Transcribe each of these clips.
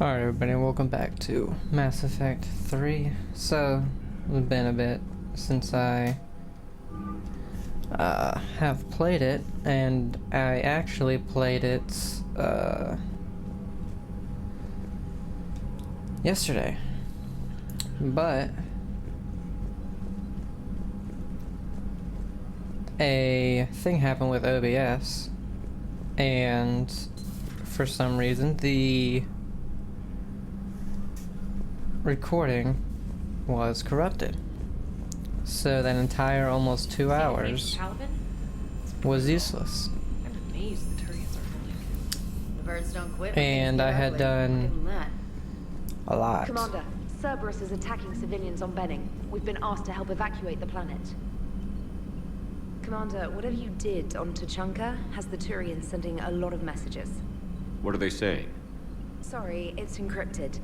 Alright everybody, welcome back to Mass Effect 3. So, it's been a bit since I have played it, and I actually played it yesterday. But a thing happened with OBS, and for some reason the recording was corrupted. So that entire almost 2 hours was useless. I'm amazed the Turians are holding. The birds don't quit. And I had done a lot. Commander, Cerberus is attacking civilians on Benning. We've been asked to help evacuate the planet. Commander, whatever you did on Tuchanka has the Turians sending a lot of messages. What are they saying? Sorry, it's encrypted.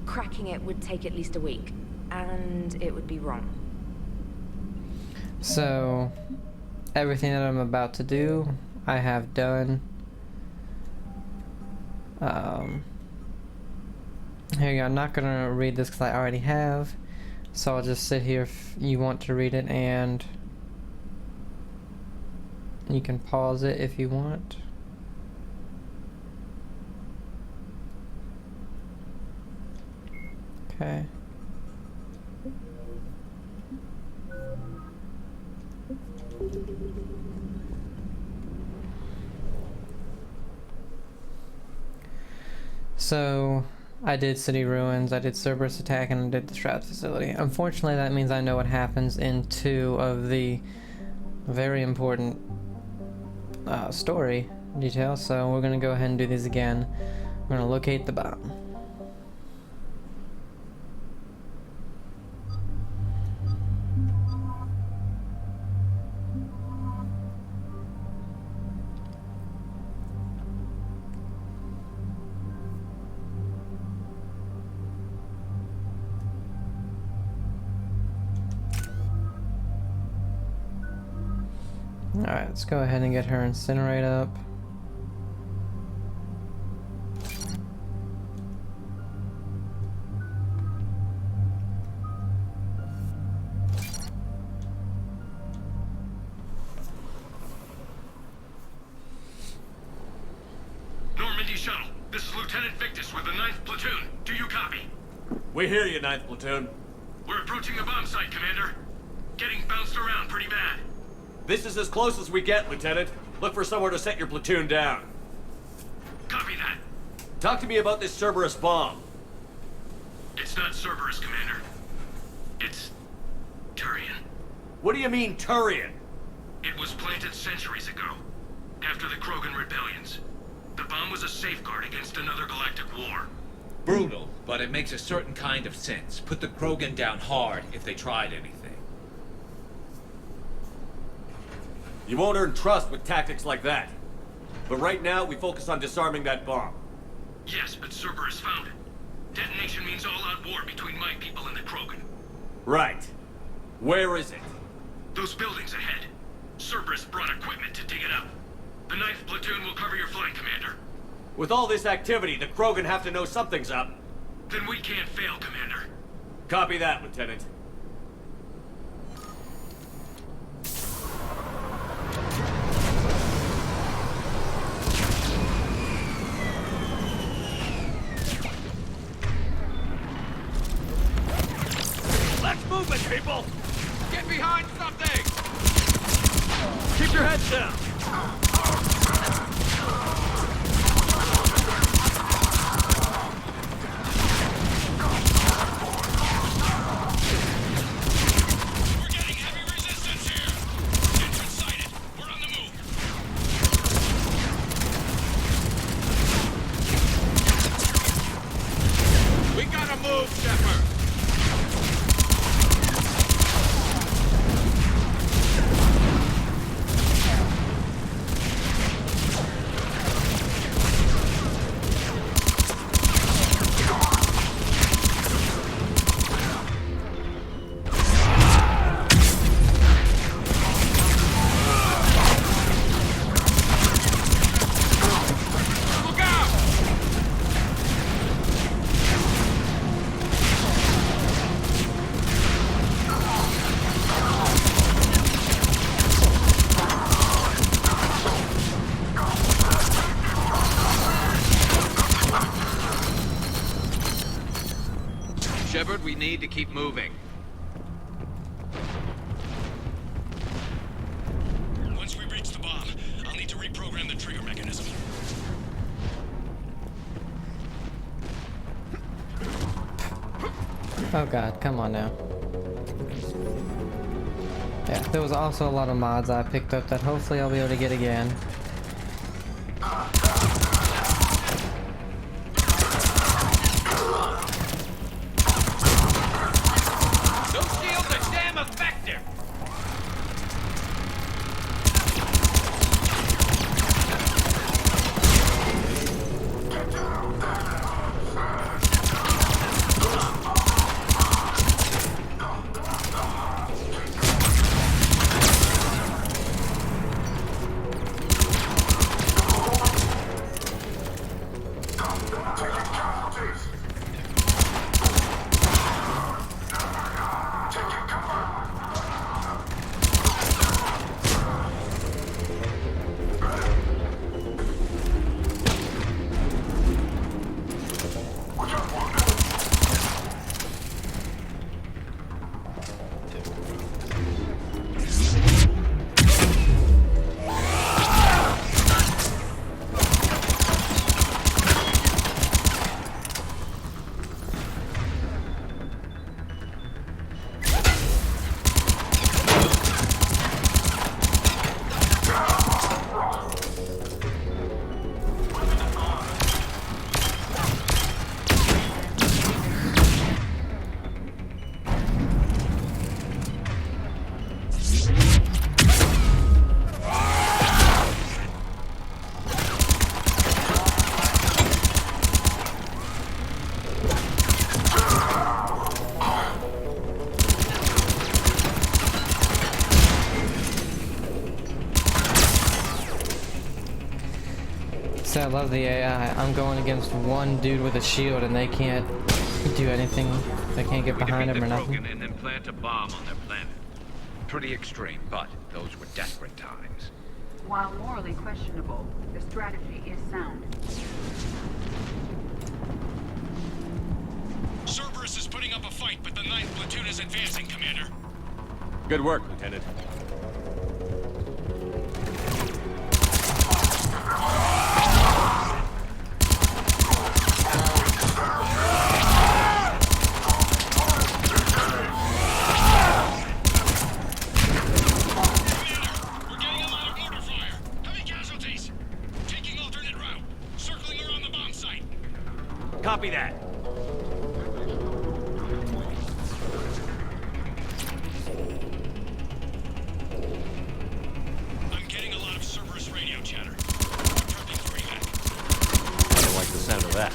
Cracking it would take at least a week, and it would be wrong. So, everything that I'm about to do, I have done. Here you go. I'm not gonna read this because I already have, so I'll just sit here if you want to read it, and you can pause it if you want. Okay. So, I did City Ruins, I did Cerberus Attack, and I did the Shroud Facility. Unfortunately, that means I know what happens in 2 of the very important story details, so we're gonna go ahead and do these again. We're gonna locate the bomb. Alright, let's go ahead and get her incinerate up. Normandy Shuttle, this is Lieutenant Victus with the 9th Platoon. Do you copy? We hear you, 9th Platoon. We're approaching the bomb site, Commander. Getting bounced around pretty bad. This is as close as we get, Lieutenant. Look for somewhere to set your platoon down. Copy that. Talk to me about this Cerberus bomb. It's not Cerberus, Commander. It's Turian. What do you mean, Turian? It was planted centuries ago, after the Krogan rebellions. The bomb was a safeguard against another galactic war. Brutal, but it makes a certain kind of sense. Put the Krogan down hard if they tried anything. You won't earn trust with tactics like that. But right now, we focus on disarming that bomb. Yes, but Cerberus found it. Detonation means all-out war between my people and the Krogan. Right. Where is it? Those buildings ahead. Cerberus brought equipment to dig it up. The 9th Platoon will cover your flank, Commander. With all this activity, the Krogan have to know something's up. Then we can't fail, Commander. Copy that, Lieutenant. Let's move it, people! Get behind something! Keep your heads down! We're getting heavy resistance here! Engine sighted! We're on the move! We gotta move, Shepard! Shepard, we need to keep moving. Once we reach the bomb, I'll need to reprogram the trigger mechanism. Oh god, come on now. Yeah, there was also a lot of mods I picked up that hopefully I'll be able to get again. Those shields are damn effective! See, I love the AI. I'm going against one dude with a shield and they can't do anything. They can't get behind him or nothing. And then plant a bomb on their planet. Pretty extreme, but those were desperate times. While morally questionable, the strategy is sound. Cerberus is putting up a fight, but the 9th platoon is advancing, Commander. Good work, Lieutenant. We're getting a lot of mortar fire. Heavy casualties. Taking alternate route. Circling around the bomb site. Copy that. I'm getting a lot of Cerberus radio chatter. Prepping for evac. I don't like the sound of that.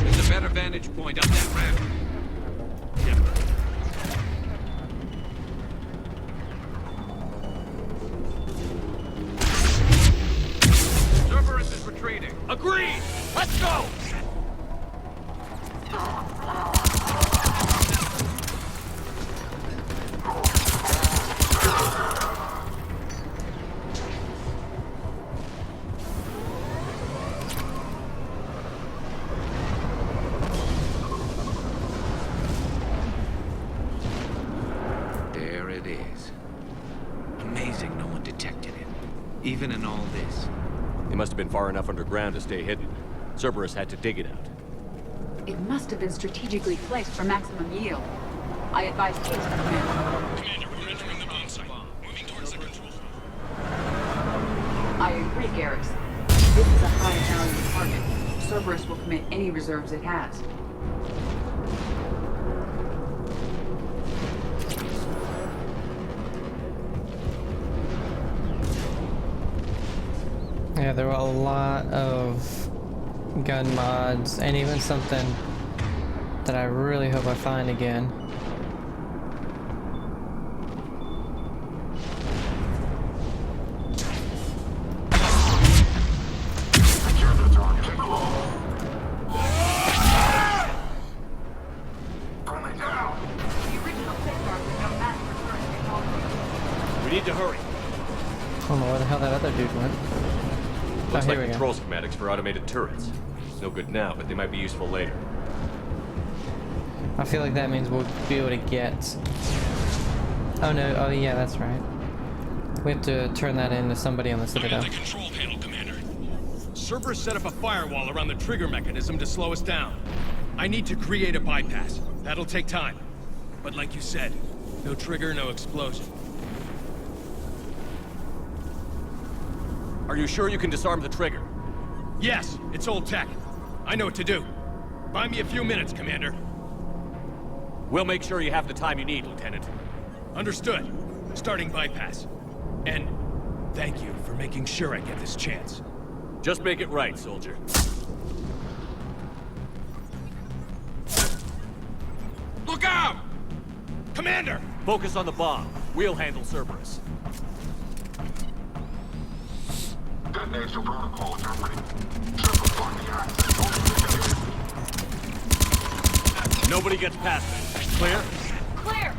There's a better vantage point up that ramp. Cerberus is retreating. Agreed! Let's go! There it is. Amazing no one detected it. Even in all this. They must have been far enough underground to stay hidden. Cerberus had to dig it out. It must have been strategically placed for maximum yield. I advise haste, Commander. Commander, we're entering the bomb site. Moving towards the control room. I agree, Garrus. This is a high-value target. Cerberus will commit any reserves it has. Yeah, there were a lot of gun mods and even something that I really hope I find again. dude went? Looks here like we go. control schematics for automated turrets. No good now, but they might be useful later. I feel like that means we'll be able to get... Oh no, oh yeah, that's right. We have to turn that into somebody on the Citadel. control panel, Commander. Cerberus set up a firewall around the trigger mechanism to slow us down. I need to create a bypass. That'll take time. But like you said, no trigger, no explosion. Are you sure you can disarm the trigger? Yes, it's old tech. I know what to do. Buy me a few minutes, Commander. We'll make sure you have the time you need, Lieutenant. Understood. Starting bypass. And thank you for making sure I get this chance. Just make it right, soldier. Look out! Commander! Focus on the bomb. We'll handle Cerberus. Detonation protocol interpreting. Shepard block the access. Nobody gets past me. Clear? Clear!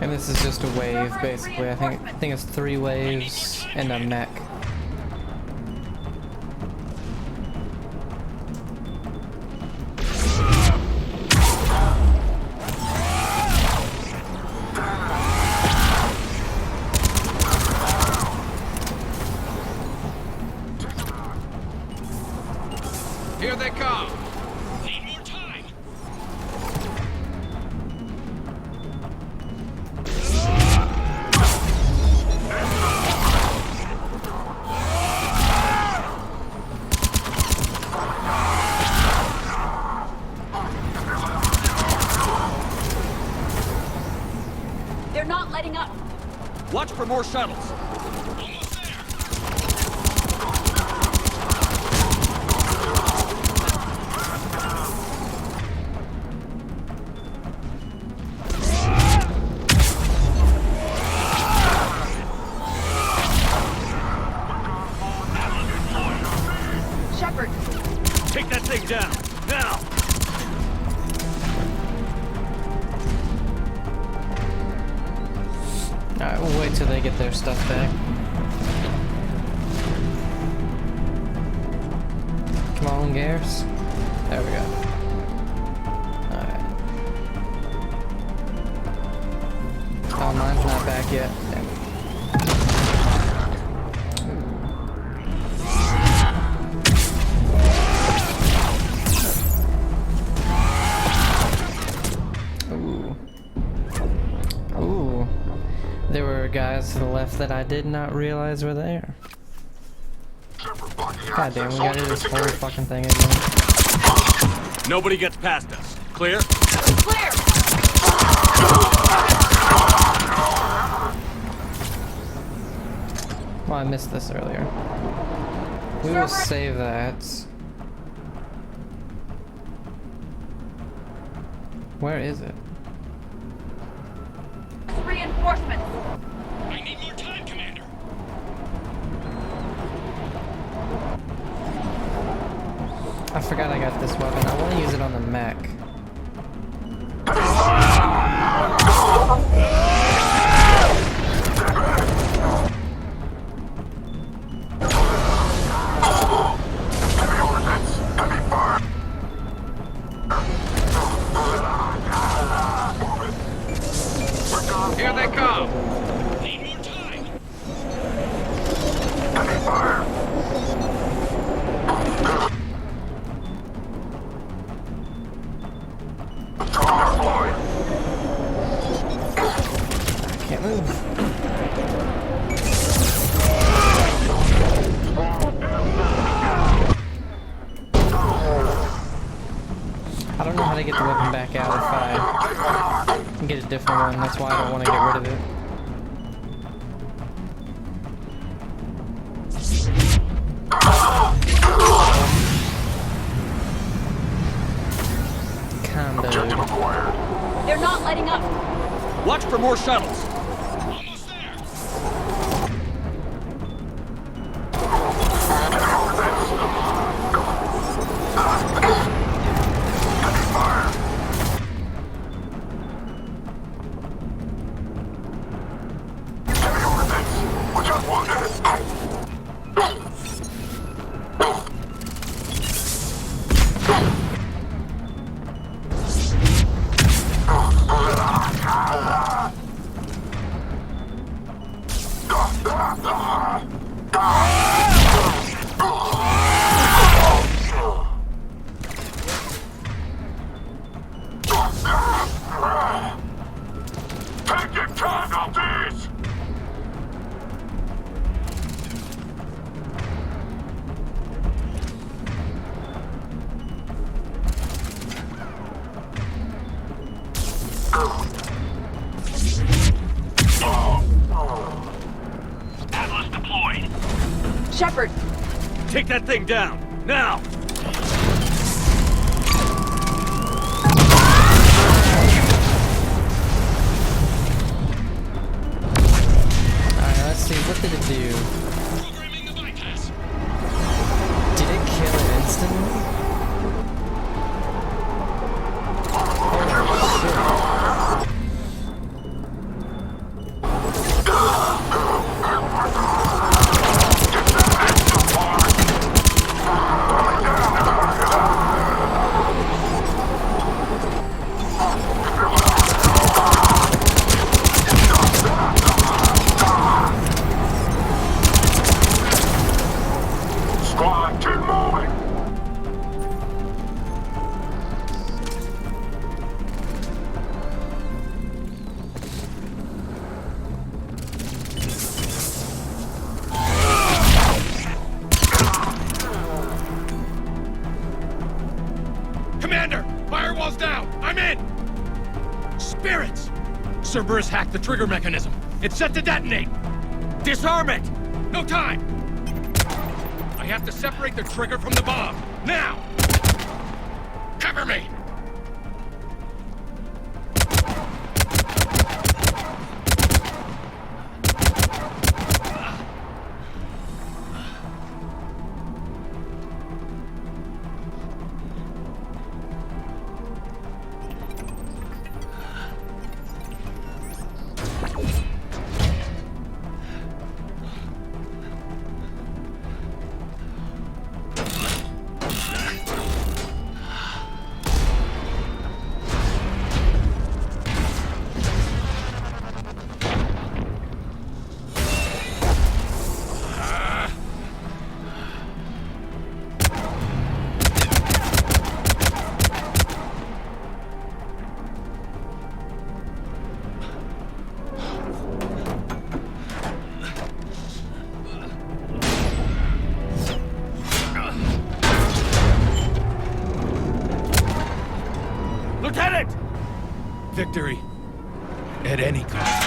And this is just a wave, basically. I think it's 3 waves and a mech. Here they come! Need more time. They're not letting up. Watch for more shuttles. Almost there. Shepard, Take that thing down. Now! Alright, we'll wait till they get their stuff back. Come on, Garrus. There we go. Alright. Oh, mine's not back yet. There we go. Ooh. Ooh. There were guys to the left that I did not realize were there. God damn, we gotta do this whole fucking thing again. Nobody gets past us. Clear? clear! Well, I missed this earlier. We will save that. Where is it? Reinforcements! I need more time, Commander. I forgot I got this weapon. I want to use it on the mech. Here they come! Need more time. I can't move. I don't know how to get the weapon back out if I can get a different one. That's why I don't want to get rid of it. Kinda. They're not letting up! Watch for more shuttles. Almost there. Take your time on this! Atlas deployed. Shepard, Take that thing down, now! Alright, let's see. What did it do? Programming the bypass. Did it kill it instantly? Squad, keep moving! Commander! Firewall's down! I'm in! Spirits! Cerberus hacked the trigger mechanism. It's set to detonate! Disarm it! No time! I have to separate the trigger from the bomb. Now! Cover me! Lieutenant! Victory. At any cost.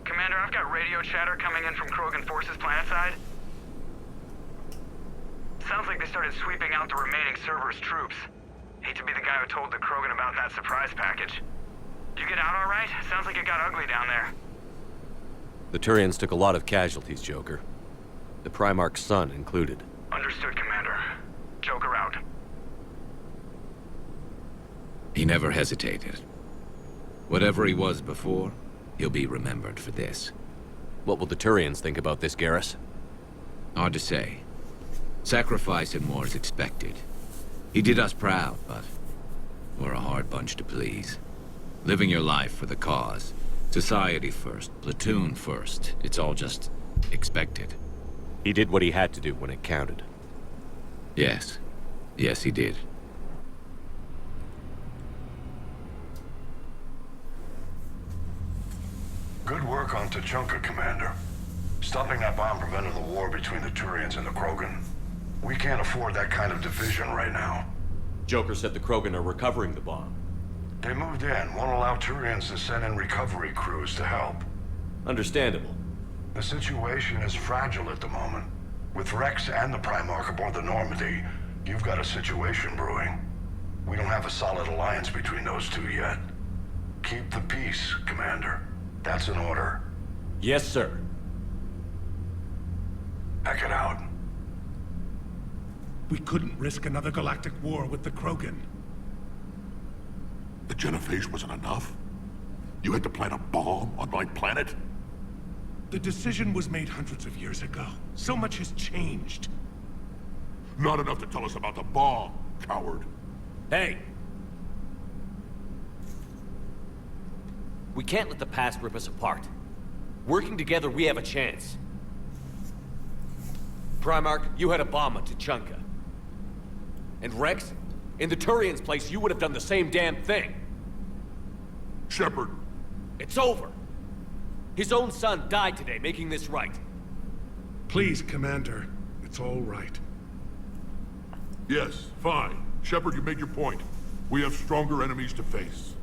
Commander, I've got radio chatter coming in from Krogan forces planetside. Sounds like they started sweeping out the remaining Cerberus troops. Hate to be the guy who told the Krogan about that surprise package. You get out all right? Sounds like it got ugly down there. The Turians took a lot of casualties, Joker. The Primarch's son included. Understood, Commander. Joker out. He never hesitated. Whatever he was before, he'll be remembered for this. What will the Turians think about this, Garrus? Hard to say. Sacrifice and more is expected. He did us proud, but we're a hard bunch to please. Living your life for the cause. Society first, platoon first. It's all just expected. He did what he had to do when it counted. Yes. Yes, he did. Good work on Tuchanka, Commander. Stopping that bomb prevented the war between the Turians and the Krogan. We can't afford that kind of division right now. Joker said the Krogan are recovering the bomb. They moved in, won't allow Turians to send in recovery crews to help. Understandable. The situation is fragile at the moment. With Rex and the Primarch aboard the Normandy, you've got a situation brewing. We don't have a solid alliance between those two yet. Keep the peace, Commander. That's an order. Yes, sir. Pack it out. We couldn't risk another galactic war with the Krogan. The genophage wasn't enough? You had to plant a bomb on my planet? The decision was made hundreds of years ago. So much has changed. Not enough to tell us about the bomb, coward. Hey! We can't let the past rip us apart. Working together, we have a chance. Primarch, you had a bomb on Tuchanka. And Rex, in the Turian's place, you would have done the same damn thing. Shepard. It's over. His own son died today, making this right. Please, Commander. It's all right. Yes, fine. Shepard, you made your point. We have stronger enemies to face.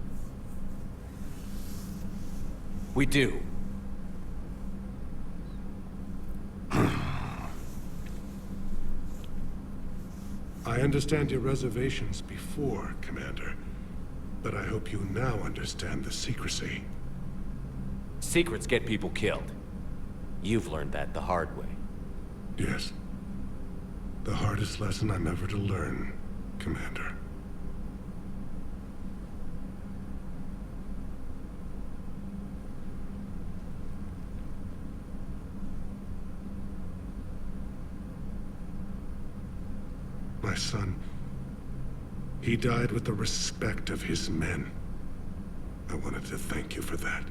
We do. I understand your reservations before, Commander. But I hope you now understand the secrecy. Secrets get people killed. You've learned that the hard way. Yes. The hardest lesson I'm ever to learn, Commander. My son, he died with the respect of his men. I wanted to thank you for that.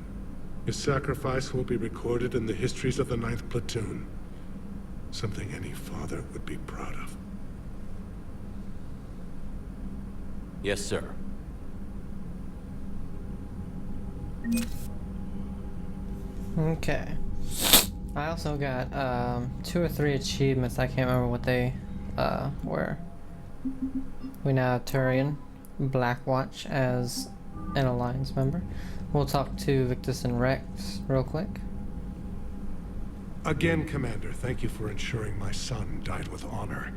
His sacrifice will be recorded in the histories of the 9th Platoon. Something any father would be proud of. Yes, sir. Okay. I also got 2 or 3 achievements. I can't remember what they were. We now have Turian Blackwatch as an Alliance member. We'll talk to Victus and Rex real quick. Again, Commander, thank you for ensuring my son died with honor.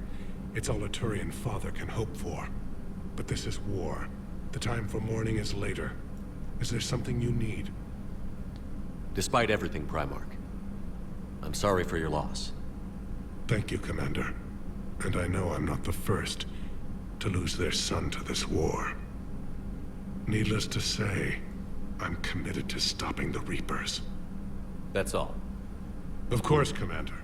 It's all a Turian father can hope for. But this is war. The time for mourning is later. Is there something you need? Despite everything, Primarch, I'm sorry for your loss. Thank you, Commander. And I know I'm not the first to lose their son to this war. Needless to say, I'm committed to stopping the Reapers. That's all. Of course, Commander.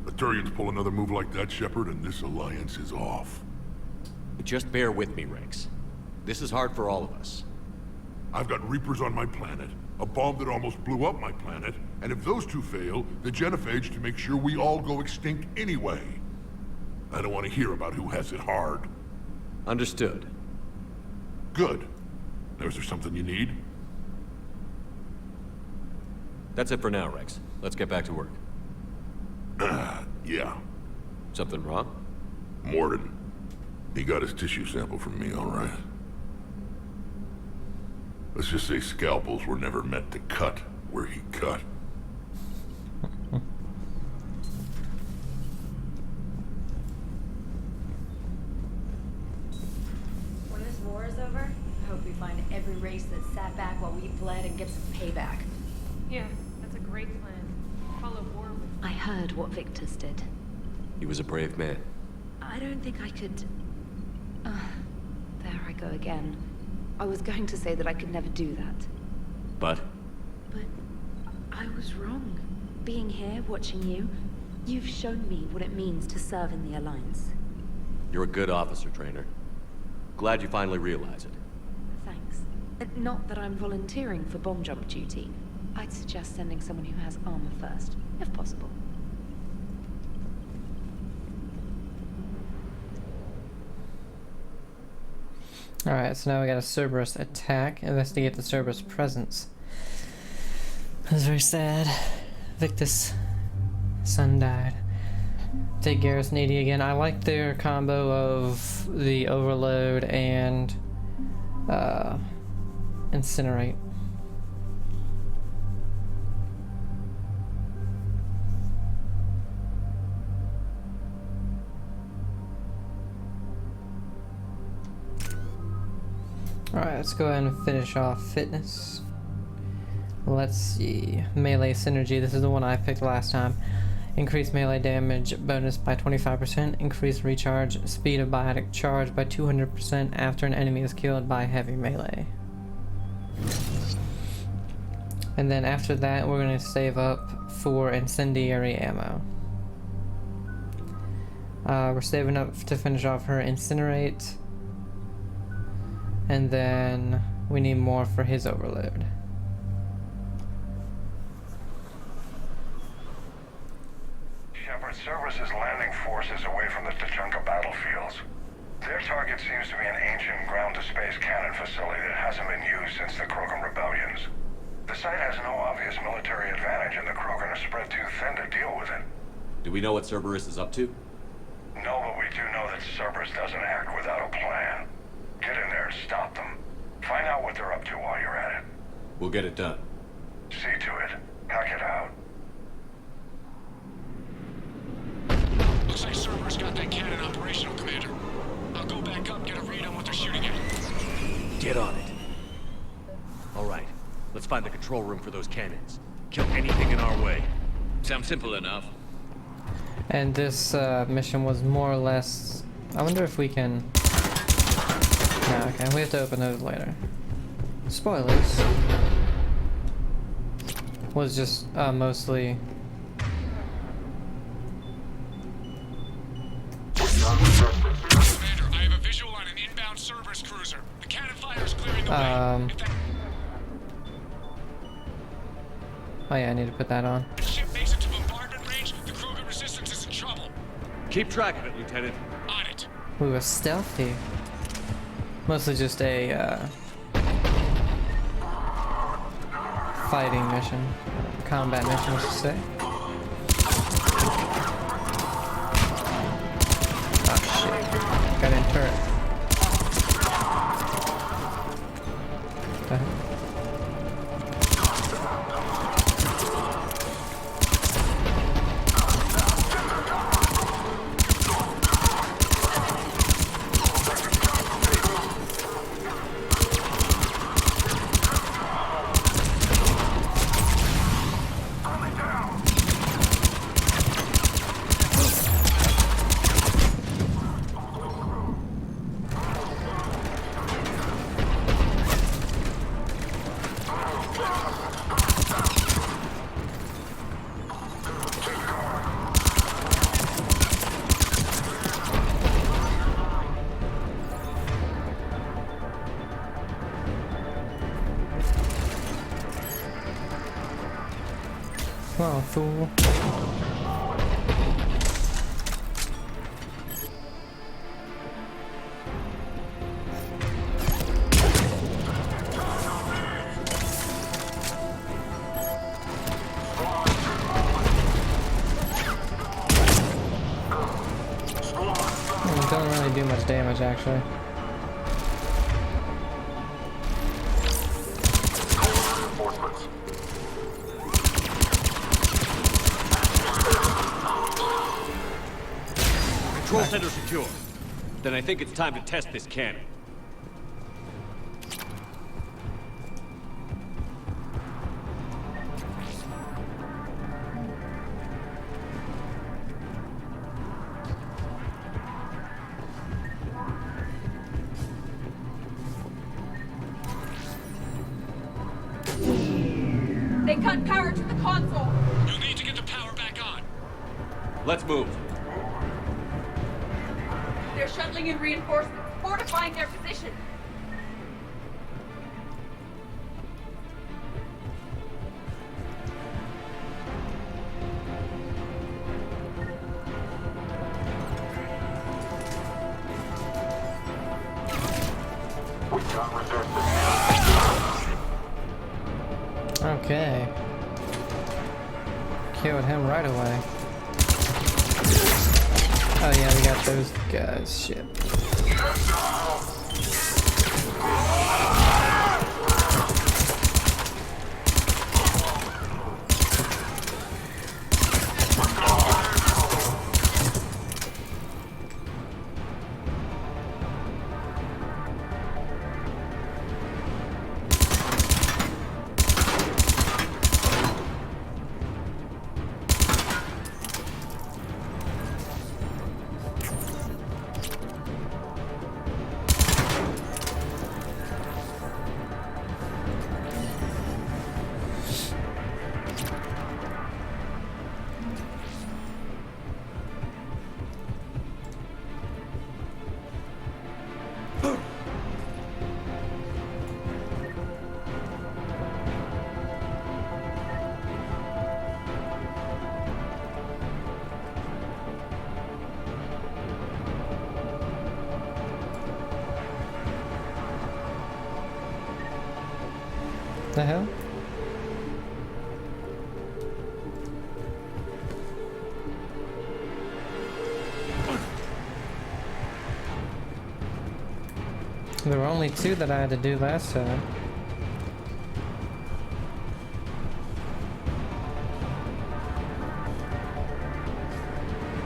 The Turians pull another move like that, Shepard, and this alliance is off. Just bear with me, Rex. This is hard for all of us. I've got Reapers on my planet, a bomb that almost blew up my planet, and if those two fail, the genophage to make sure we all go extinct anyway. I don't want to hear about who has it hard. Understood. Good. Now, is there something you need? That's it for now, Rex. Let's get back to work. Yeah. Something wrong? Mordin. He got his tissue sample from me, all right. Let's just say scalpels were never meant to cut where he cut. When this war is over, I hope we find every race that sat back while we bled and get some payback. Yeah, that's a great plan. Follow war with... I heard what Victus did. He was a brave man. I don't think I could... there I go again. I was going to say that I could never do that. But? But I was wrong. Being here, watching you, you've shown me what it means to serve in the Alliance. You're a good officer, Trainer. Glad you finally realize it. Thanks. Not that I'm volunteering for bomb jump duty. I'd suggest sending someone who has armor first, if possible. Alright, so now we got a Cerberus attack. Investigate the Cerberus presence. That's very sad. Victus' son died. Take Garrison 80 again. I like their combo of the Overload and incinerate. Alright, let's go ahead and finish off fitness. Let's see. Melee synergy. This is the one I picked last time. Increase melee damage bonus by 25%. Increase recharge speed of biotic charge by 200% after an enemy is killed by heavy melee. And then after that, we're going to save up for incendiary ammo. We're saving up to finish off her incinerate. And then we need more for his overload. Shepard, Cerberus' landing forces away from the Tuchanka battlefields. Their target seems to be an ancient ground-to-space cannon facility that hasn't been used since the Krogan rebellions. The site has no obvious military advantage, and the Krogan are spread too thin to deal with it. Do we know what Cerberus is up to? No, but we do know that Cerberus doesn't act without a plan. Get in there and stop them. Find out what they're up to while you're at it. We'll get it done. See to it. Hack it out. Looks like Cerberus got that cannon operational, Commander. I'll go back up, get a read on what they're shooting at. Get on it. All right, let's find the control room for those cannons. Kill anything in our way. Sounds simple enough. And this mission was more or less... I wonder if we can... No, okay, we have to open those later. Spoilers. Was just mostly... Commander, I have a visual on an inbound Cerberus cruiser. The cannon fire is clearing the way. Oh yeah, I need to put that on. If the ship makes it to bombardment range, the Krogan resistance is in trouble. Keep track of it, Lieutenant. On it. We were stealthy. Mostly just a fighting mission. Combat mission, I should say. Oh shit. Got in turret. What the heck? Come on, fool. Don't really do much damage, actually. Control center secure. Then I think it's time to test this cannon. They cut power to the console. You'll need to get the power back on. Let's move. They're shuttling in reinforcements, fortifying their position. Okay. Killed him right away. Oh yeah, we got those guys. Shit. The hell? There were only 2 that I had to do last time.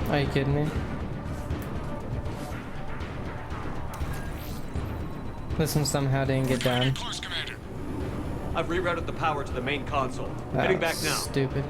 Are you kidding me? This one somehow didn't get done. I've rerouted the power to the main console. Heading back now. Stupid.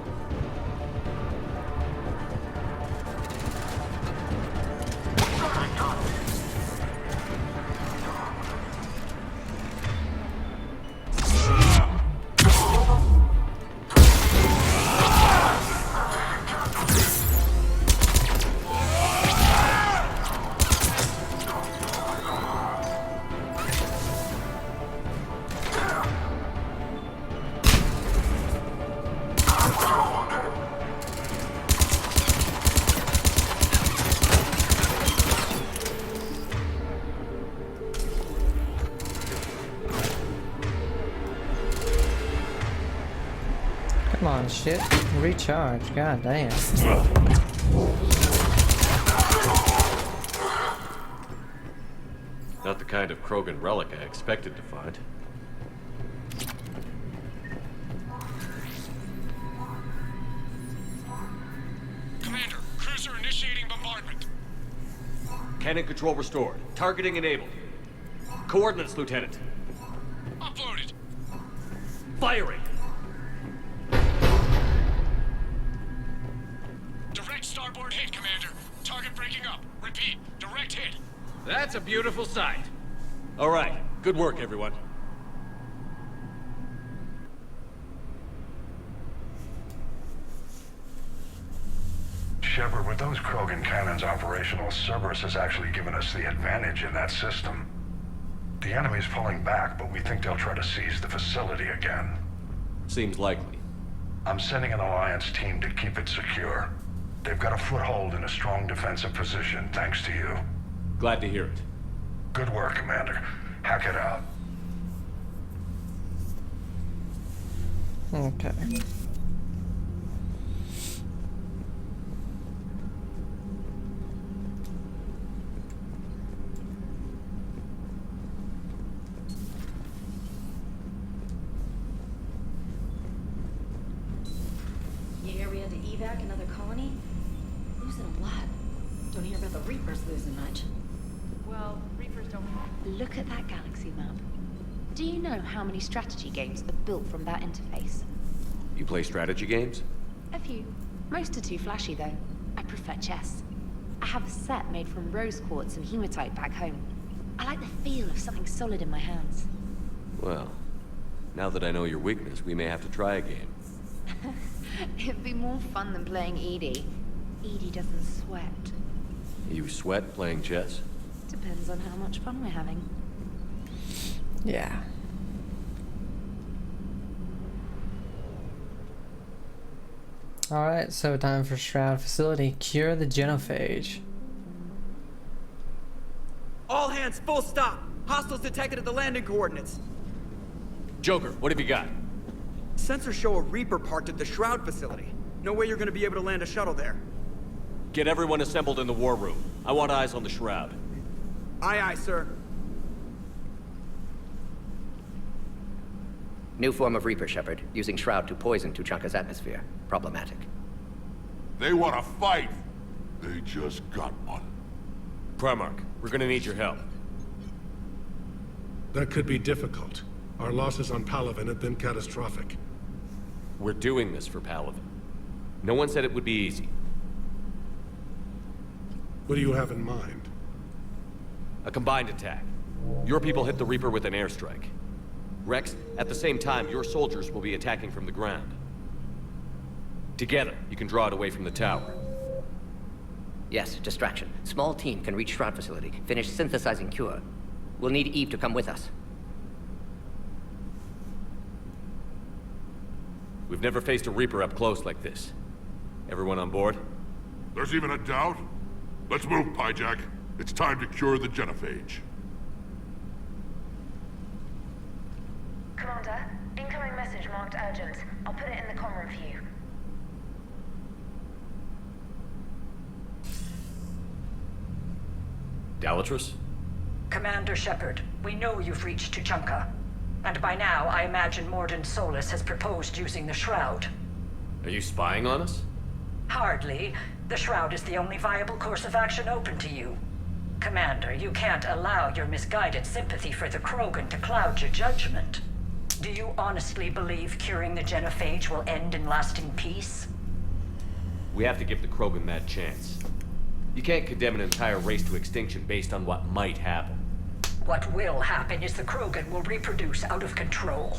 Come on, shit. Recharge. God damn. Not the kind of Krogan relic I expected to find. Commander, cruiser initiating bombardment. Cannon control restored. Targeting enabled. Coordinates, Lieutenant. Uploaded. Firing! Direct starboard hit, Commander. Target breaking up. Repeat, direct hit. That's a beautiful sight. All right. Good work, everyone. Shepard, with those Krogan cannons operational, Cerberus has actually given us the advantage in that system. The enemy's pulling back, but we think they'll try to seize the facility again. Seems likely. I'm sending an Alliance team to keep it secure. They've got a foothold in a strong defensive position, thanks to you. Glad to hear it. Good work, Commander. Hack it out. Okay. You hear we had to evac another colony? Losing a lot. Don't hear about the Reapers losing much. Well, Reapers don't. Look at that galaxy map. Do you know how many strategy games are built from that interface? You play strategy games? A few. Most are too flashy, though. I prefer chess. I have a set made from rose quartz and hematite back home. I like the feel of something solid in my hands. Well, now that I know your weakness, we may have to try a game. It'd be more fun than playing Edie. Edie doesn't sweat. You sweat playing chess? Depends on how much fun we're having. Yeah. Alright, so time for Shroud Facility. Cure the genophage. All hands, full stop! Hostiles detected at the landing coordinates. Joker, what have you got? Sensors show a Reaper parked at the Shroud facility. No way you're gonna be able to land a shuttle there. Get everyone assembled in the war room. I want eyes on the Shroud. Aye, aye, sir. New form of Reaper, Shepard, using Shroud to poison Tuchanka's atmosphere. Problematic. They want to fight. They just got one. Primarch, we're gonna need your help. That could be difficult. Our losses on Palaven have been catastrophic. We're doing this for Palaven. No one said it would be easy. What do you have in mind? A combined attack. Your people hit the Reaper with an airstrike. Rex, at the same time, your soldiers will be attacking from the ground. Together, you can draw it away from the tower. Yes, distraction. Small team can reach Shroud facility, finish synthesizing Cure. We'll need Eve to come with us. We've never faced a Reaper up close like this. Everyone on board? There's even a doubt? Let's move, Pyjak. It's time to cure the genophage. Commander, incoming message marked urgent. I'll put it in the comm room for you. Dalatrus? Commander Shepard, we know you've reached Tuchanka. And by now, I imagine Mordin Solus has proposed using the Shroud. Are you spying on us? Hardly. The Shroud is the only viable course of action open to you. Commander, you can't allow your misguided sympathy for the Krogan to cloud your judgment. Do you honestly believe curing the genophage will end in lasting peace? We have to give the Krogan that chance. You can't condemn an entire race to extinction based on what might happen. What will happen is the Krogan will reproduce out of control.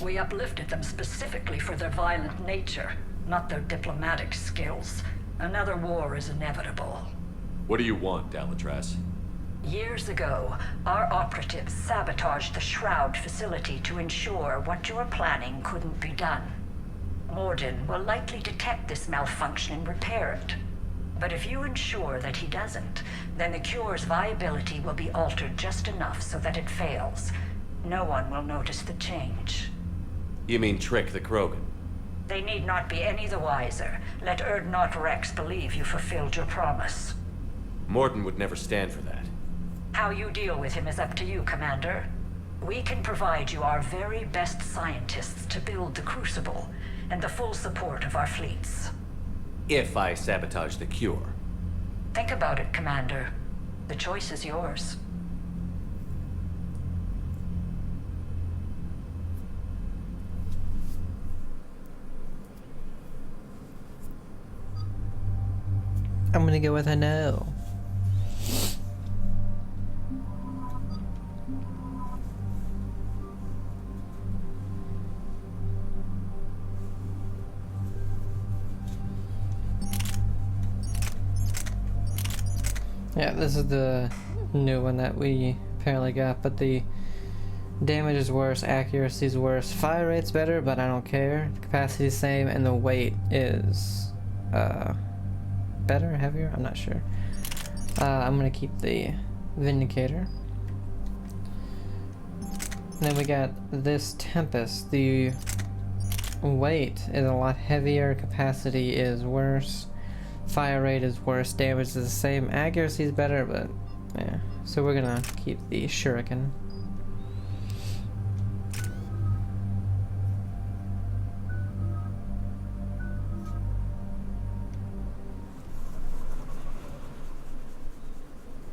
We uplifted them specifically for their violent nature, not their diplomatic skills. Another war is inevitable. What do you want, Dalatrass? Years ago, our operatives sabotaged the Shroud facility to ensure what you were planning couldn't be done. Mordin will likely detect this malfunction and repair it. But if you ensure that he doesn't, then the cure's viability will be altered just enough so that it fails. No one will notice the change. You mean trick the Krogan? They need not be any the wiser. Let Urdnot Rex believe you fulfilled your promise. Mordin would never stand for that. How you deal with him is up to you, Commander. We can provide you our very best scientists to build the Crucible, and the full support of our fleets. If I sabotage the cure. Think about it, Commander. The choice is yours. I'm gonna go with a no. Yeah, this is the new one that we apparently got, but the damage is worse, accuracy is worse, fire rate's better, but I don't care. The capacity is same, and the weight is better, heavier? I'm not sure. I'm gonna keep the Vindicator. And then we got this Tempest. The weight is a lot heavier, capacity is worse. Fire rate is worse, damage is the same, accuracy is better, but yeah. So we're gonna keep the Shuriken.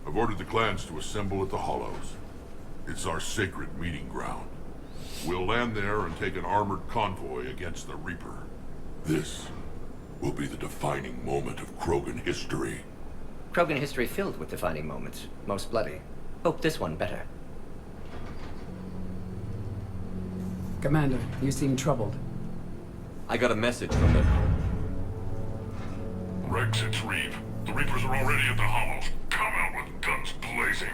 I've ordered the clans to assemble at the Hollows. It's our sacred meeting ground. We'll land there and take an armored convoy against the Reaper. This will be the defining moment of Krogan history. Krogan history filled with defining moments, most bloody. Hope this one better. Commander, you seem troubled. I got a message from the... Rex, it's Reeve. The Reapers are already at the Hollows. Come out with guns blazing.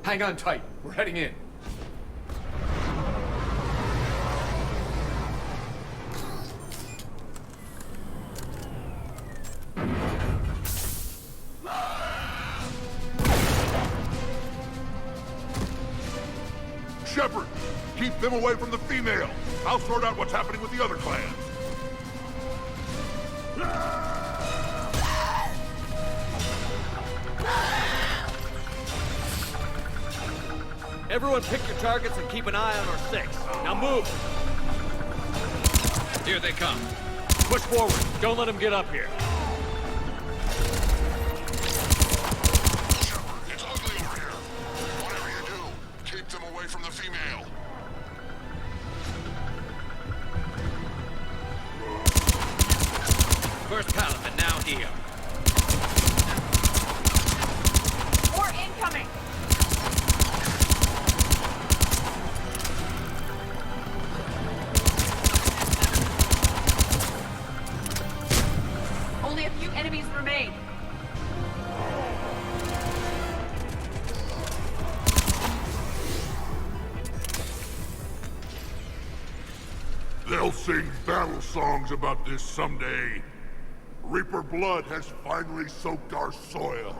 Hang on tight. We're heading in. Shepard, keep them away from the female. I'll sort out what's happening with the other clans. Everyone pick your targets and keep an eye on our six. Now move! Here they come. Push forward. Don't let them get up here. Shepard, it's ugly over here. Whatever you do, keep them away from the female. First Paladin now here. More incoming! Only a few enemies remain. They'll sing battle songs about this someday. Reaper blood has finally soaked our soil.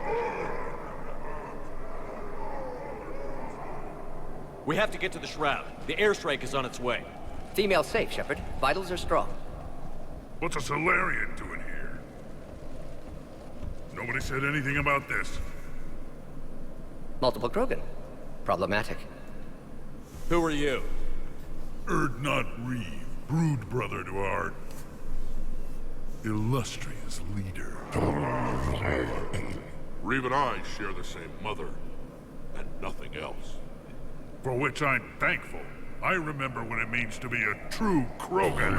We have to get to the Shroud. The airstrike is on its way. Female safe, Shepard. Vitals are strong. What's a Solarian doing here? Nobody said anything about this. Multiple Krogan. Problematic. Who are you? Urdnot Reeve, brood brother to our illustrious leader. Reeve and I share the same mother, and nothing else. For which I'm thankful. I remember what it means to be a true Krogan.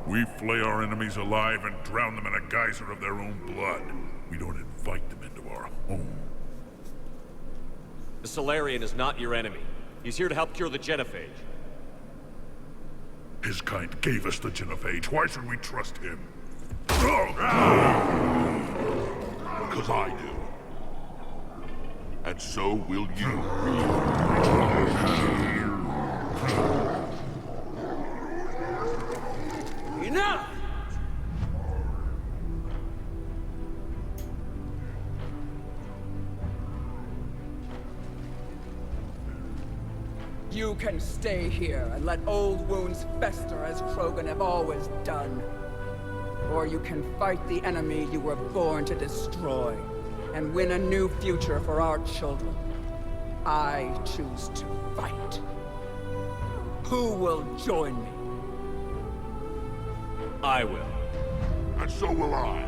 We flay our enemies alive and drown them in a geyser of their own blood. We don't invite them into our home. The Solarian is not your enemy. He's here to help cure the genophage. His kind gave us the genophage. Why should we trust him? Because I do. And so will you. Enough! You can stay here and let old wounds fester as Krogan have always done. Or you can fight the enemy you were born to destroy, and win a new future for our children. I choose to fight. Who will join me? I will. And so will I.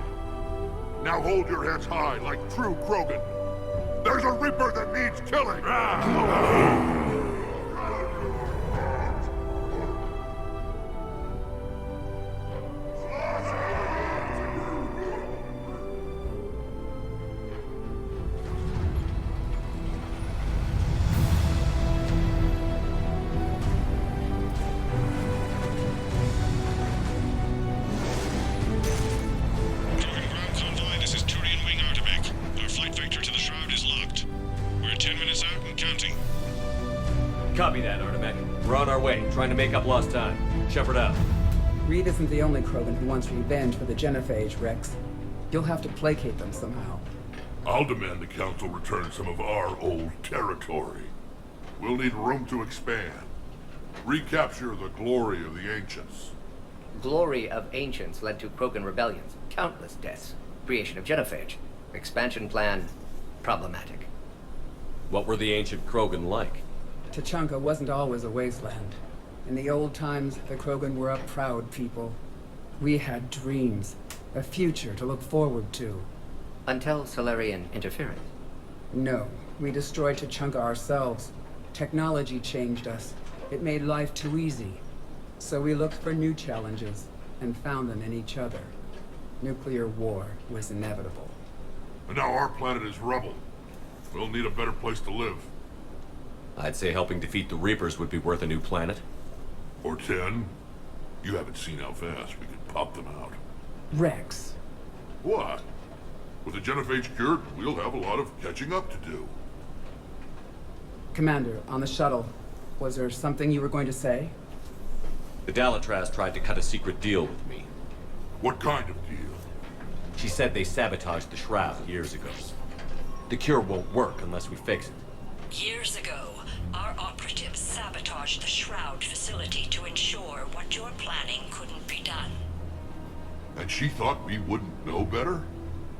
Now hold your heads high like true Krogan. There's a Reaper that needs killing! Copy that, Artemek. We're on our way, trying to make up lost time. Shepard out. Reed isn't the only Krogan who wants revenge for the genophage, Rex. You'll have to placate them somehow. I'll demand the Council return some of our old territory. We'll need room to expand. Recapture the glory of the Ancients. Glory of Ancients led to Krogan rebellions, countless deaths, creation of genophage. Expansion plan, problematic. What were the ancient Krogan like? Tuchanka wasn't always a wasteland. In the old times, the Krogan were a proud people. We had dreams, a future to look forward to. Until Solarian interference. No, we destroyed Tuchanka ourselves. Technology changed us. It made life too easy. So we looked for new challenges, and found them in each other. Nuclear war was inevitable. And now our planet is rubble. We'll need a better place to live. I'd say helping defeat the Reapers would be worth a new planet. Or 10. You haven't seen how fast we can pop them out. Rex. What? With the genophage cured, we'll have a lot of catching up to do. Commander, on the shuttle, was there something you were going to say? The Dalatraz tried to cut a secret deal with me. What kind of deal? She said they sabotaged the Shroud years ago. The cure won't work unless we fix it. Years ago, our operatives sabotaged the Shroud facility to ensure what you're planning couldn't be done. And she thought we wouldn't know better?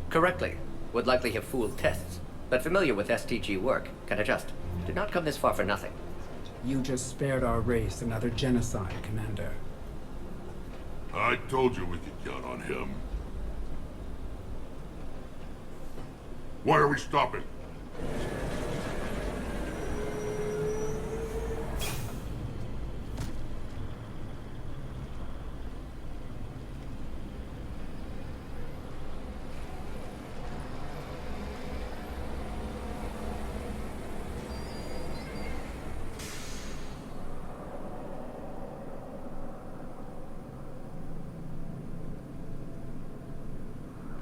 Correctly. Would likely have fooled tests, but familiar with STG work, can adjust. Did not come this far for nothing. You just spared our race another genocide, Commander. I told you we could count on him. Why are we stopping?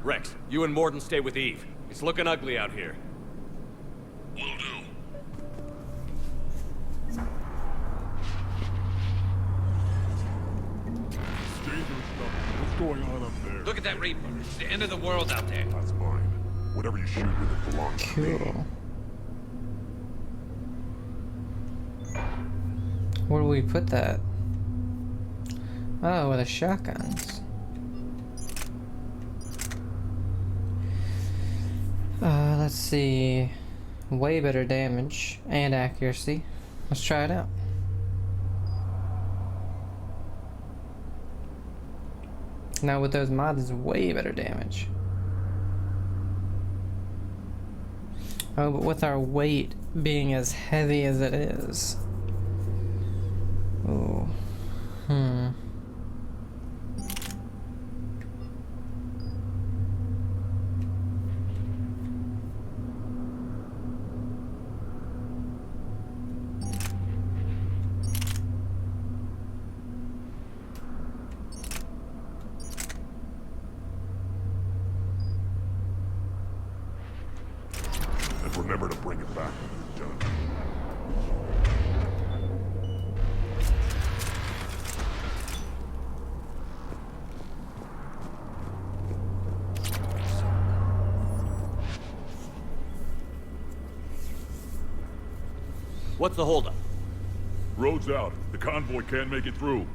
Rex, you and Mordin stay with Eve. It's looking ugly out here. Will do. What's going on up there? Look at that Reaper. It's the end of the world out there. That's mine. Whatever you shoot with, it belongs to me. Cool. Where do we put that? Oh, with the shotguns. Let's see. Way better damage and accuracy. Let's try it out. Now with those mods, it's way better damage. Oh, but with our weight being as heavy as it is. Oh. And remember to bring it back when you're done. What's the holdup? Road's out. The convoy can't make it through.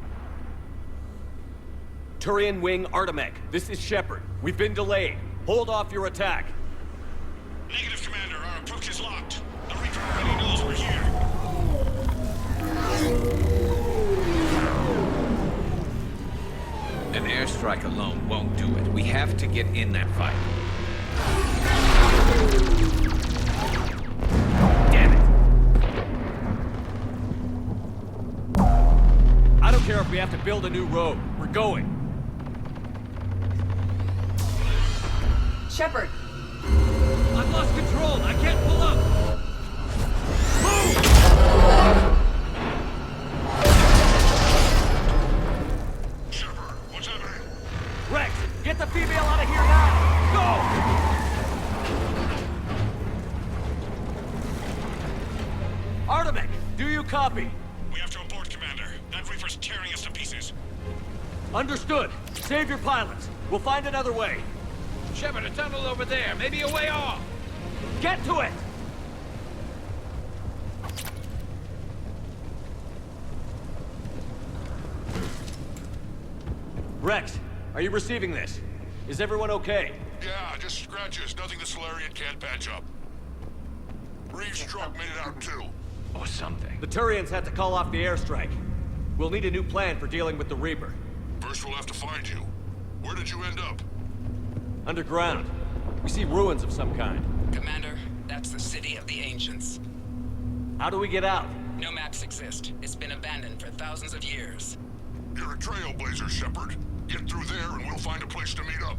Turian Wing Artemek, this is Shepard. We've been delayed. Hold off your attack. Negative, Commander. Our approach is locked. The Reaper already knows we're here. An airstrike alone won't do it. We have to get in that fight. Damn it! I don't care if we have to build a new road. We're going. Shepard! I've lost control. I can't pull up. Move! Shepard, what's happening? Rex, get the female out of here now! Go! Artemek, do you copy? We have to abort, Commander. That Reaper's tearing us to pieces. Understood. Save your pilots. We'll find another way. Shepard, a tunnel over there. Maybe a way off. Get to it! Rex, are you receiving this? Is everyone okay? Yeah, just scratches. Nothing the Solarian can't patch up. Reeves' truck made it out too. Or something. The Turians had to call off the airstrike. We'll need a new plan for dealing with the Reaper. First we'll have to find you. Where did you end up? Underground. We see ruins of some kind. Commander, that's the City of the Ancients. How do we get out? No maps exist. It's been abandoned for thousands of years. You're a trailblazer, Shepard. Get through there and we'll find a place to meet up.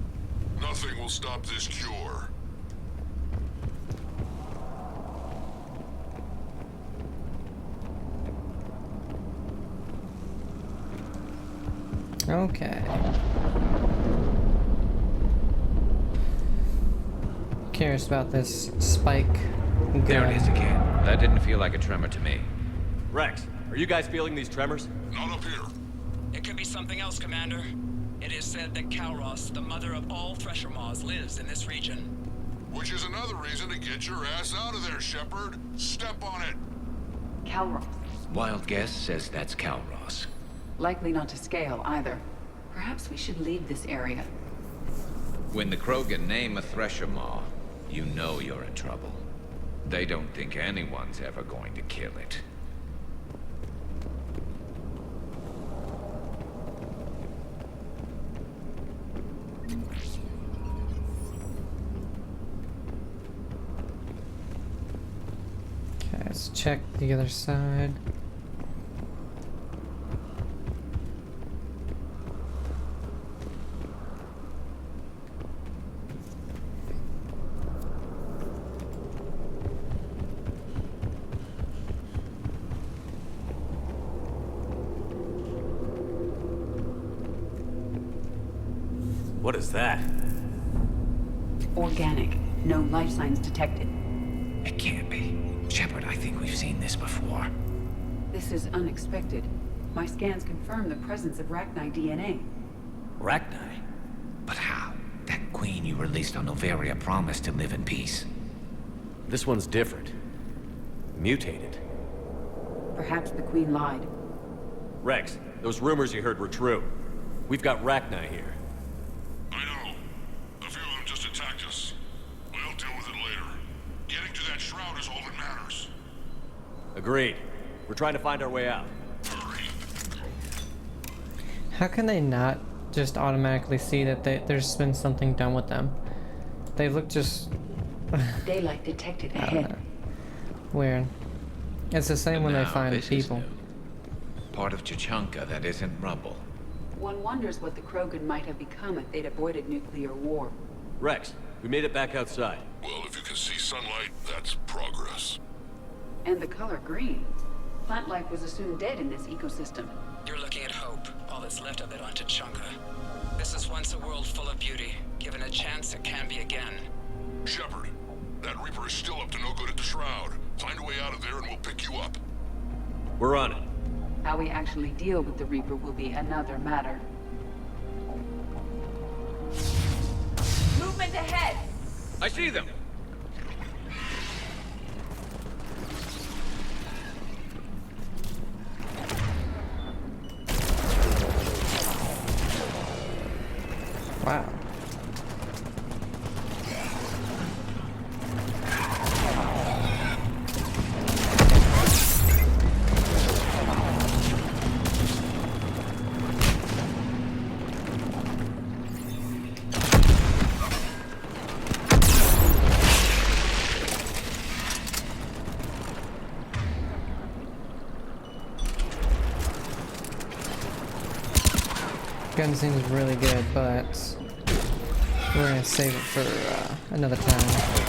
Nothing will stop this cure. Okay. Curious about this spike gun. There it is again. That didn't feel like a tremor to me. Rex, are you guys feeling these tremors? Not up here. It could be something else, Commander. It is said that Kalros, the mother of all Thresher Maws, lives in this region. Which is another reason to get your ass out of there, Shepard. Step on it. Kalros. Wild guess says that's Kalros. Likely not to scale either. Perhaps we should leave this area. When the Krogan name a Thresher Maw, you know you're in trouble. They don't think anyone's ever going to kill it. Okay, let's check the other side. What is that? Organic. No life signs detected. It can't be. Shepard, I think we've seen this before. This is unexpected. My scans confirm the presence of Rachni DNA. Rachni? But how? That queen you released on Noveria promised to live in peace. This one's different. Mutated. Perhaps the Queen lied. Rex, those rumors you heard were true. We've got Rachni here. I know. A few of them just attacked us. We'll deal with it later. Getting to that shroud is all that matters. Agreed. We're trying to find our way out. How can they not just automatically see that there's been something done with them? They look just... Daylight detected I don't ahead. know. Weird. It's the same when they Now, find this is people. new. Part of Tuchanka that isn't rubble. One wonders what the Krogan might have become if they'd avoided nuclear war. Rex, we made it back outside. Well, if you can see sunlight, that's progress. And the color green. Plant life was assumed dead in this ecosystem. You're looking at hope, all that's left of it on Tuchanka. This is once a world full of beauty. Given a chance, it can be again. Shepard, that Reaper is still up to no good at the Shroud. Find a way out of there and we'll pick you up. We're on it. How we actually deal with the Reaper will be another matter. Movement ahead! I see them! Wow. Gun seems really good, but we're gonna save it for another time.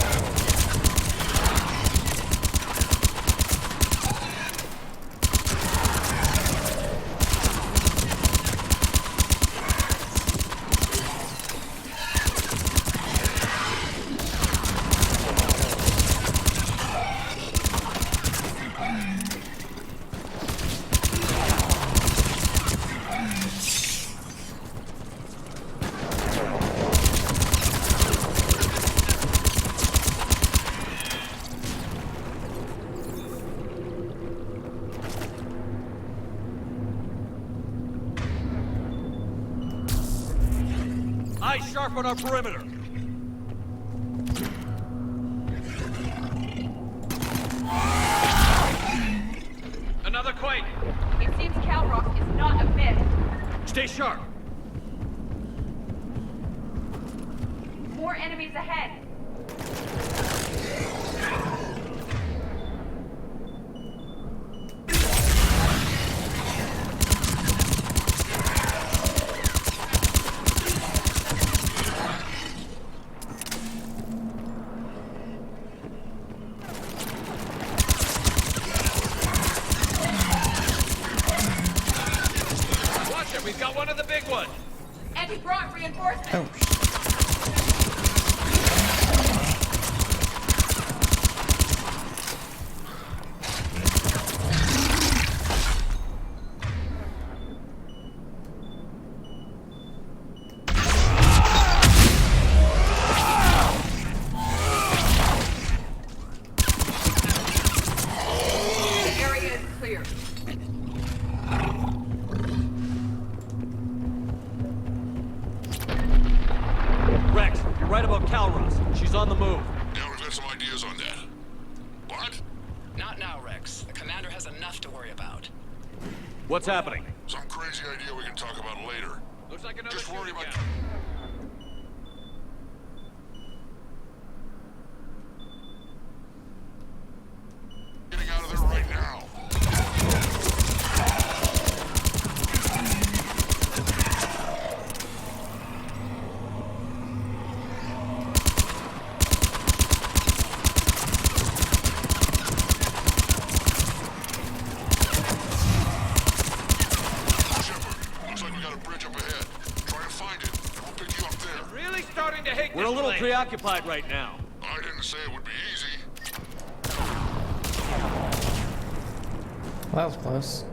Eyes sharp on our perimeter. Another Quake! It seems Calross is not a myth. Stay sharp! More enemies ahead. Watch it, we've got one of the big ones! Anti-Bronx reinforcements. Oh. The area is clear. Rex, you're right about Calross. She's on the move. Yeah, we've got some ideas on that. What? Not now, Rex. The commander has enough to worry about. What's happening? Some crazy idea we can talk about later. Looks like another Just worry shooting about... gallery. Getting out of there right now. Shepard, looks like we got a bridge up ahead. Try and find it. We'll pick you up there. Really starting to hate We're this a little place. preoccupied right now. I didn't say it would be easy. Well, that was close.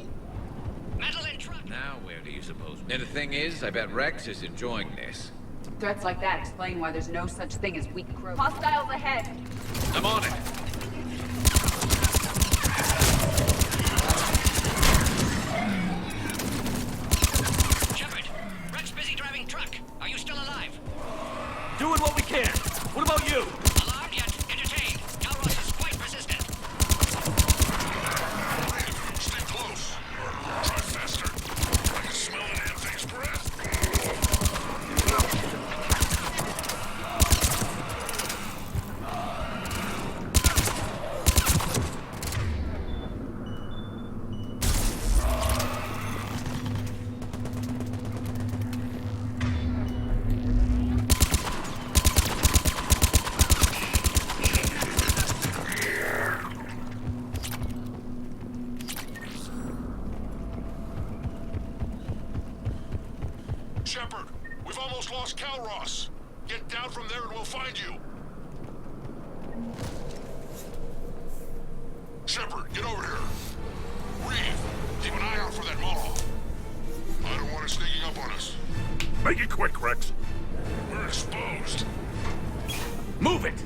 go! Now where do you suppose? And the thing is, I bet Rex is enjoying this. Threats like that explain why there's no such thing as weak Krogan. Hostiles ahead! I'm on it. Shepard, Rex busy driving truck. Are you still alive? Doing what we can. What about you? Alarmed yet entertained. Calros is quite persistent. Stay close. Try faster. I can smell the damn thing's breath. Shepard, we've almost lost Calros. Get down from there and we'll find you. Shepard, get over here. Reeve, keep an eye out for that Maw. I don't want it sneaking up on us. Make it quick, Rex. We're exposed. Move it!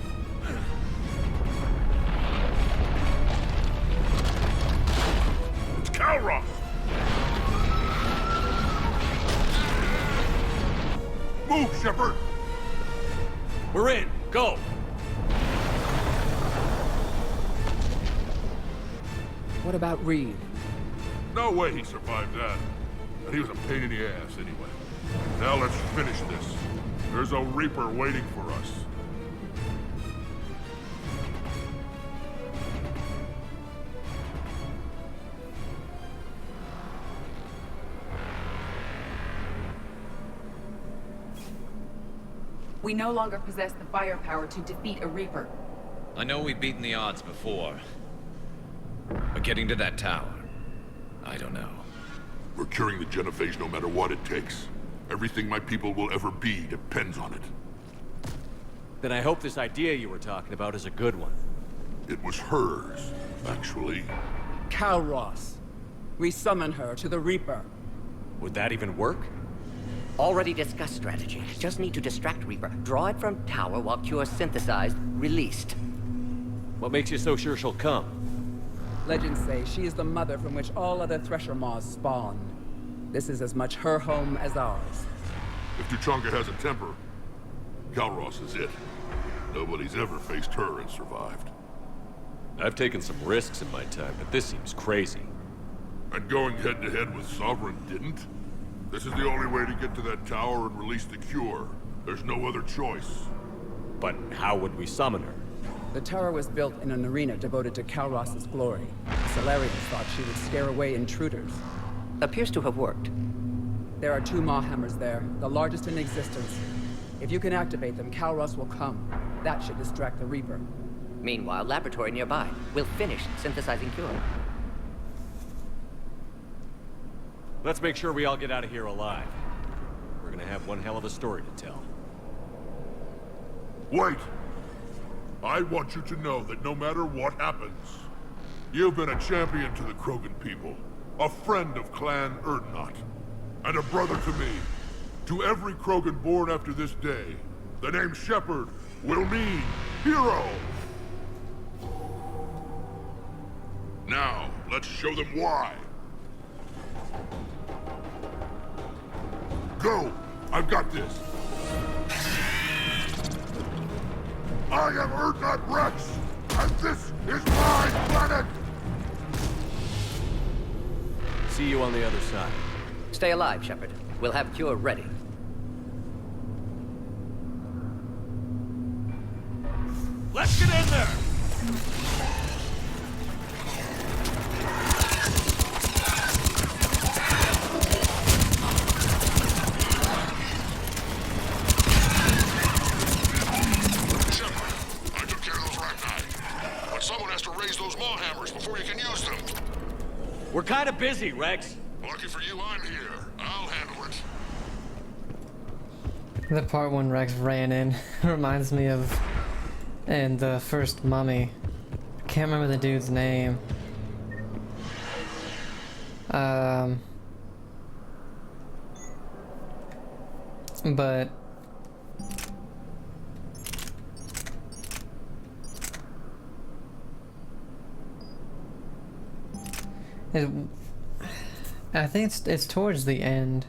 It's Calros. Move, Shepard! We're in. Go. What about Reeve? No way he survived that. And he was a pain in the ass anyway. Now let's finish this. There's a Reaper waiting for us. We no longer possess the firepower to defeat a Reaper. I know we've beaten the odds before. But getting to that tower, I don't know. We're curing the Genophage no matter what it takes. Everything my people will ever be depends on it. Then I hope this idea you were talking about is a good one. It was hers, actually. Calros. We summon her to the Reaper. Would that even work? Already discussed strategy. Just need to distract Reaper. Draw it from tower while Cure synthesized, released. What makes you so sure she'll come? Legends say she is the mother from which all other Thresher Maws spawned. This is as much her home as ours. If Tuchanka has a temper, Calros is it. Nobody's ever faced her and survived. I've taken some risks in my time, but this seems crazy. And going head-to-head with Sovereign didn't? This is the only way to get to that tower and release the Cure. There's no other choice. But how would we summon her? The tower was built in an arena devoted to Calros' glory. Salarians thought she would scare away intruders. Appears to have worked. There are 2 Maw hammers there, the largest in existence. If you can activate them, Calros will come. That should distract the Reaper. Meanwhile, laboratory nearby. We'll finish synthesizing Cure. Let's make sure we all get out of here alive. We're gonna have one hell of a story to tell. Wait! I want you to know that no matter what happens, you've been a champion to the Krogan people, a friend of Clan Urdnot, and a brother to me. To every Krogan born after this day, the name Shepard will mean hero! Now, let's show them why. Go! I've got this! I am Urdnot Rex, and this is my planet! See you on the other side. Stay alive, Shepard. We'll have Cure ready. Let's get in there! Someone has to raise those Maw hammers before you can use them. We're kind of busy, Rex. Lucky for you, I'm here. I'll handle it. The part when Rex ran in reminds me of in the first Mummy. I can't remember the dude's name. But I think it's towards the end.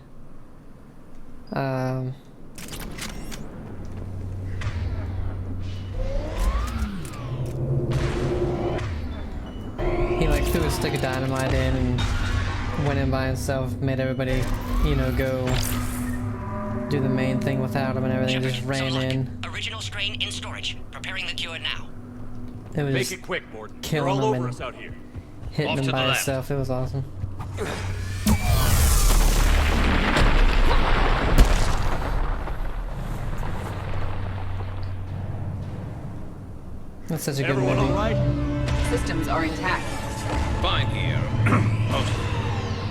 He like threw a stick of dynamite in and went in by himself, made everybody, you know, go do the main thing without him and everything. Shepard, Just ran in. Original strain in storage. Preparing the cure now. It was Make just it quick, Mordin. They're killing all him over and us out here. hitting Off him to by the left. himself. It was awesome. That's such a good Everyone movie. all right? Systems are intact. Fine here. Mostly.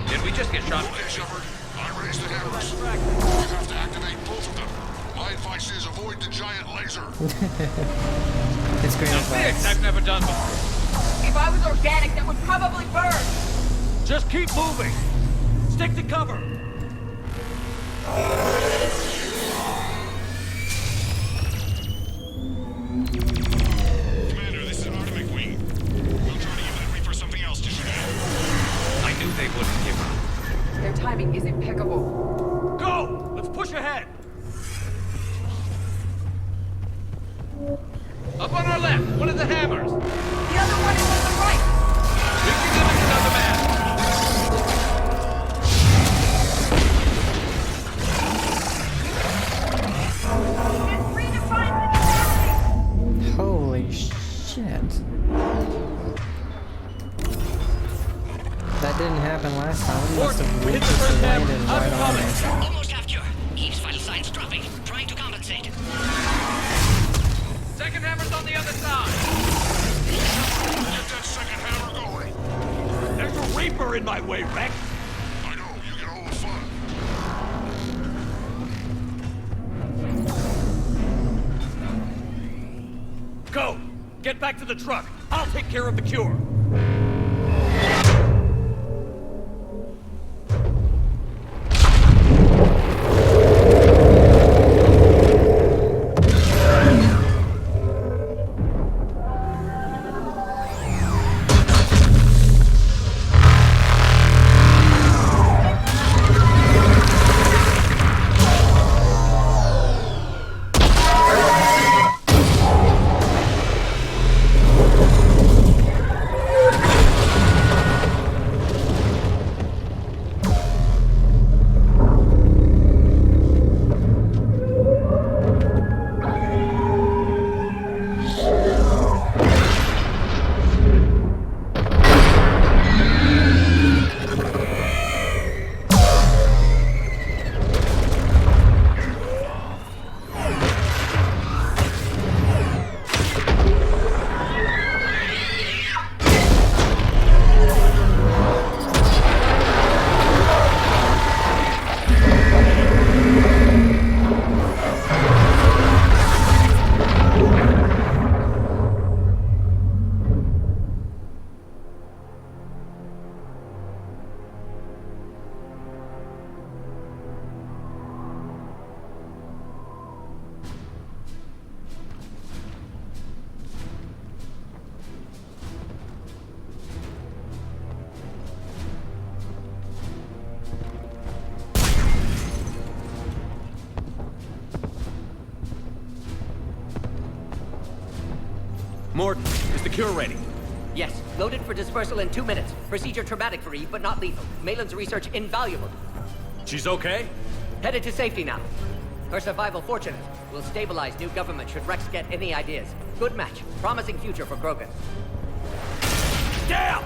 Did we just get shot? Okay, Shepard. I raised the hammers. You have to activate both of them. My advice is avoid the giant laser. It's great advice. I've never done before. If I was organic, that would probably burn. Just keep moving. Stick to cover. Commander, this is Artemis Wing. We'll try to give that Reaper something else to shoot at. I knew they wouldn't give up. Their timing is impeccable. Go! Let's push ahead. Up on our left, one of the hammers. The other one is on the right. We can give it another man. Holy shit. That didn't happen last time. It must have We hit the just first hammer. landed How's right it on coming? it. Almost half cure. Eve's vital signs dropping. Trying to compensate. Second hammer's on the other side. Get that second hammer going. There's a Reaper in my way, Rex. I know, you get all the fun. Go! Get back to the truck. I'll take care of the cure. Mordin, is the cure ready? Yes, loaded for dispersal in 2 minutes. Procedure traumatic for Eve, but not lethal. Malin's research invaluable. She's okay? Headed to safety now. Her survival fortunate. Will stabilize new government should Rex get any ideas. Good match. Promising future for Krogan. Down!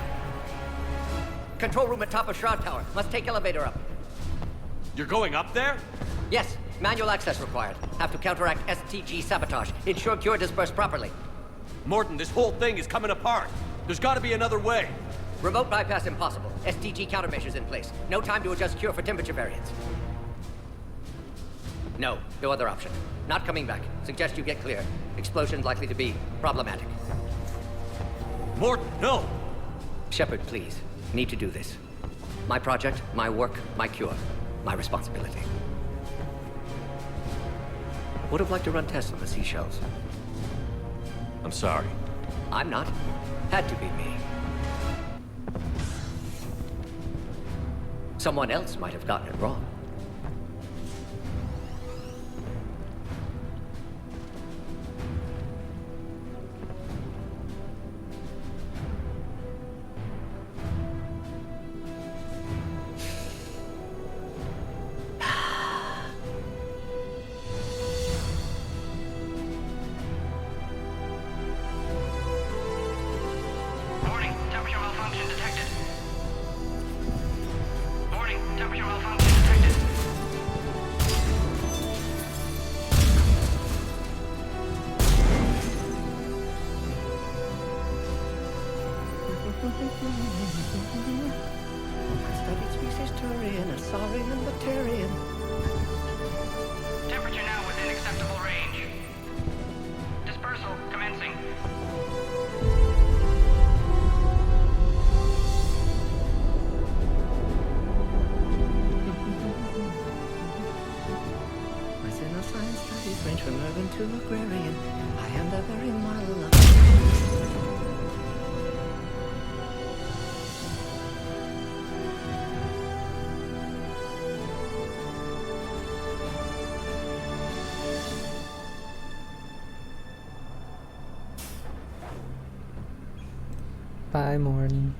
Control room at top of Shroud Tower. Must take elevator up. You're going up there? Yes, manual access required. Have to counteract STG sabotage. Ensure cure dispersed properly. Mordin, this whole thing is coming apart. There's gotta be another way. Remote bypass impossible. STG countermeasures in place. No time to adjust cure for temperature variance. No other option. Not coming back. Suggest you get clear. Explosion's likely to be problematic. Mordin, no! Shepard, please. Need to do this. My project, my work, my cure. My responsibility. Would have liked to run tests on the seashells. I'm sorry. I'm not. Had to be me. Someone else might have gotten it wrong. Warning, temperature malfunction detected. Warning, temperature malfunction detected. Studied species Turian, a saurian, and Batarian. Temperature now within acceptable range. Dispersal commencing. Within the science studies range from urban to agrarian. I am the very model of... Bye, Morden.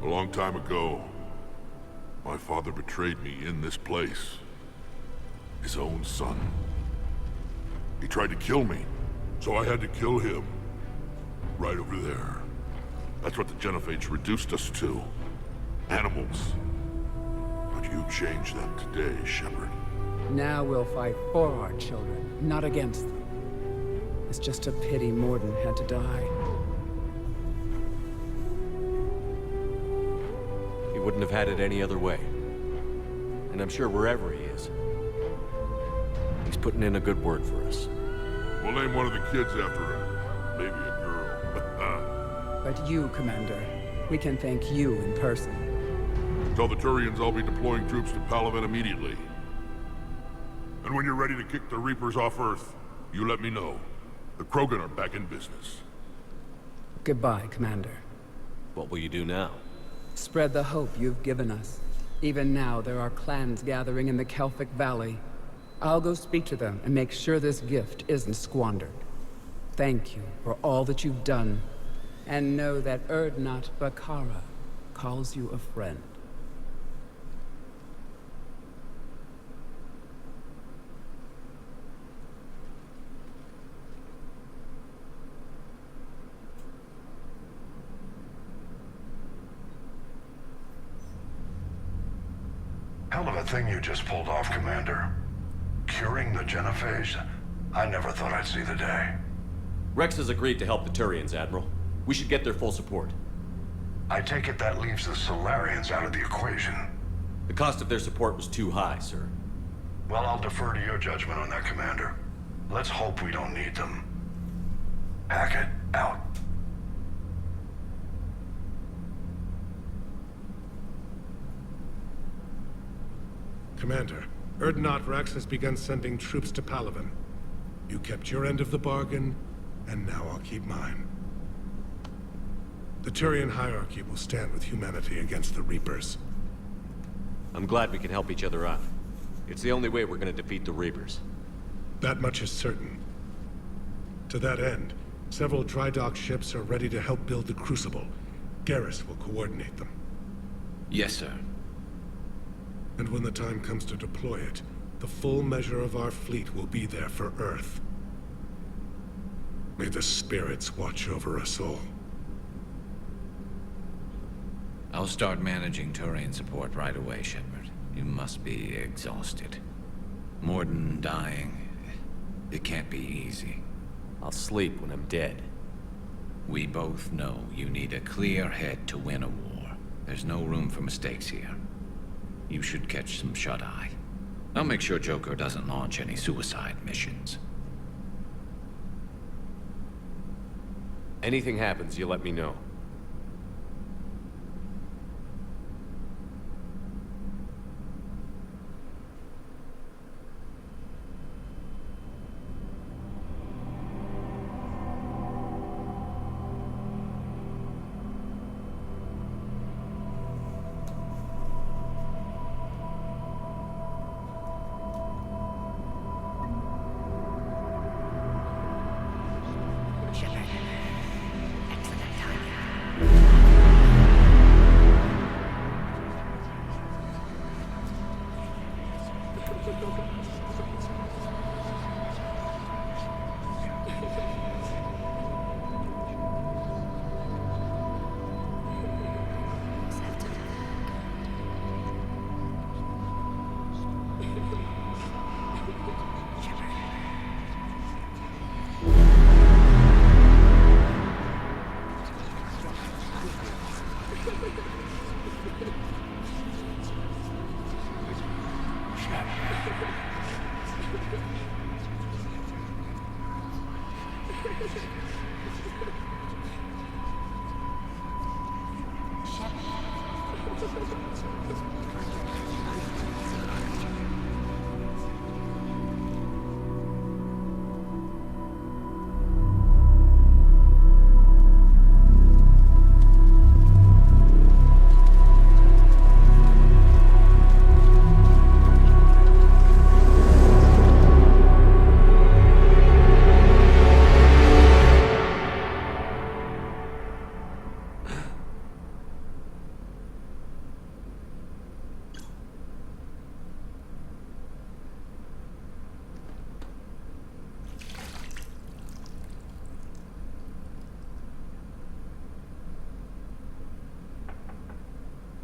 A long time ago, my father betrayed me in this place. His own son. He tried to kill me, so I had to kill him. Right over there. That's what the Genophage reduced us to. Animals. But you changed that today, Shepard. Now we'll fight for our children, not against them. It's just a pity Morden had to die. He wouldn't have had it any other way. And I'm sure wherever he is, he's putting in a good word for us. We'll name one of the kids after him. Maybe a girl. But you, Commander, we can thank you in person. Tell the Turians I'll be deploying troops to Palaven immediately. And when you're ready to kick the Reapers off Earth, you let me know. The Krogan are back in business. Goodbye, Commander. What will you do now? Spread the hope you've given us. Even now, there are clans gathering in the Kelphic Valley. I'll go speak to them and make sure this gift isn't squandered. Thank you for all that you've done. And know that Urdnot Bakara calls you a friend. Hell of a thing you just pulled off, Commander. Curing the Genophage? I never thought I'd see the day. Rex has agreed to help the Turians, Admiral. We should get their full support. I take it that leaves the Solarians out of the equation. The cost of their support was too high, sir. Well, I'll defer to your judgment on that, Commander. Let's hope we don't need them. Hackett, out. Commander, Urdnot Rex has begun sending troops to Palaven. You kept your end of the bargain, and now I'll keep mine. The Turian hierarchy will stand with humanity against the Reapers. I'm glad we can help each other out. It's the only way we're gonna defeat the Reapers. That much is certain. To that end, several dry dock ships are ready to help build the Crucible. Garrus will coordinate them. Yes, sir. And when the time comes to deploy it, the full measure of our fleet will be there for Earth. May the spirits watch over us all. I'll start managing Turian support right away, Shepard. You must be exhausted. Mordin dying. It can't be easy. I'll sleep when I'm dead. We both know you need a clear head to win a war. There's no room for mistakes here. You should catch some shut-eye. I'll make sure Joker doesn't launch any suicide missions. Anything happens, you let me know.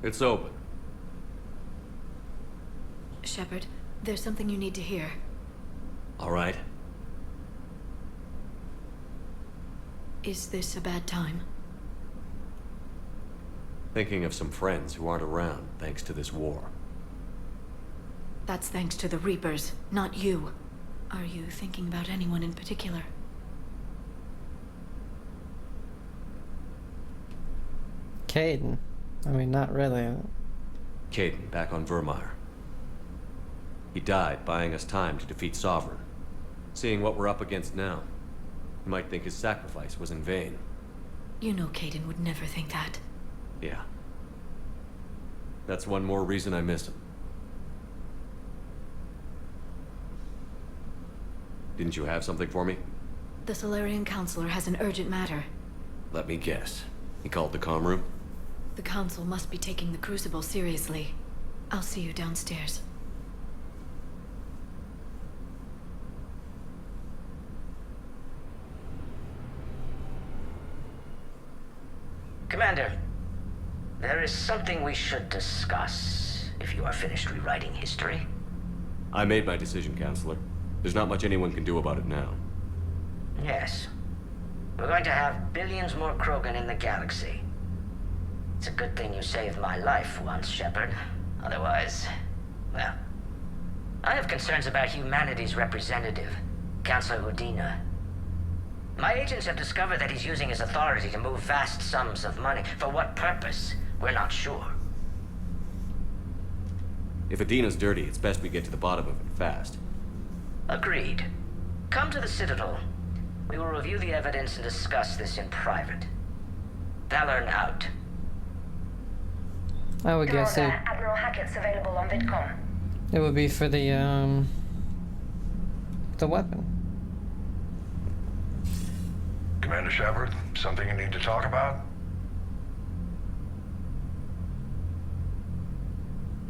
It's open. Shepard, there's something you need to hear. All right. Is this a bad time? Thinking of some friends who aren't around thanks to this war. That's thanks to the Reapers, not you. Are you thinking about anyone in particular? Kaidan. I mean, not really. Kaidan, back on Virmire. He died buying us time to defeat Sovereign. Seeing what we're up against now, you might think his sacrifice was in vain. You know Kaidan would never think that. Yeah. That's one more reason I miss him. Didn't you have something for me? The Solarian Counselor has an urgent matter. Let me guess. He called the comm room? The Council must be taking the Crucible seriously. I'll see you downstairs. Commander, there is something we should discuss, if you are finished rewriting history. I made my decision, Counselor. There's not much anyone can do about it now. Yes. We're going to have billions more Krogan in the galaxy. It's a good thing you saved my life once, Shepard. Otherwise, well... I have concerns about humanity's representative, Councilor Udina. My agents have discovered that he's using his authority to move vast sums of money. For what purpose? We're not sure. If Udina's dirty, it's best we get to the bottom of it fast. Agreed. Come to the Citadel. We will review the evidence and discuss this in private. Valorn out. I would guess it, Admiral Hackett's available on VidCom. it would be for the weapon. Commander Shepard, something you need to talk about?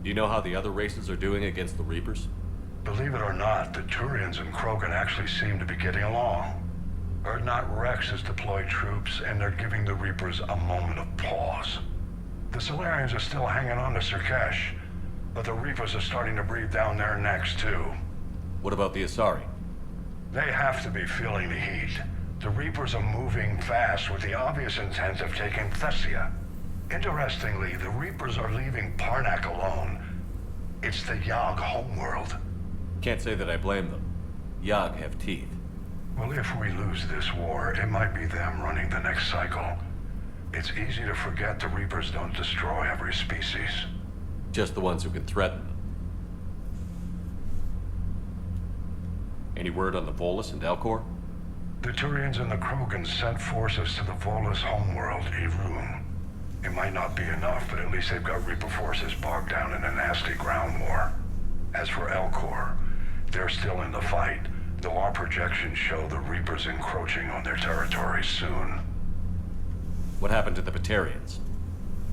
Do you know how the other races are doing against the Reapers? Believe it or not, the Turians and Krogan actually seem to be getting along. Urdnot Rex has deployed troops, and they're giving the Reapers a moment of pause. The Solarians are still hanging on to Surkesh, but the Reapers are starting to breathe down their necks, too. What about the Asari? They have to be feeling the heat. The Reapers are moving fast with the obvious intent of taking Thessia. Interestingly, the Reapers are leaving Parnak alone. It's the Yogg homeworld. Can't say that I blame them. Yogg have teeth. Well, if we lose this war, it might be them running the next cycle. It's easy to forget the Reapers don't destroy every species. Just the ones who can threaten them. Any word on the Volus and Elcor? The Turians and the Krogan sent forces to the Volus homeworld, Irun. It might not be enough, but at least they've got Reaper forces bogged down in a nasty ground war. As for Elcor, they're still in the fight, though our projections show the Reapers encroaching on their territory soon. What happened to the Batarians?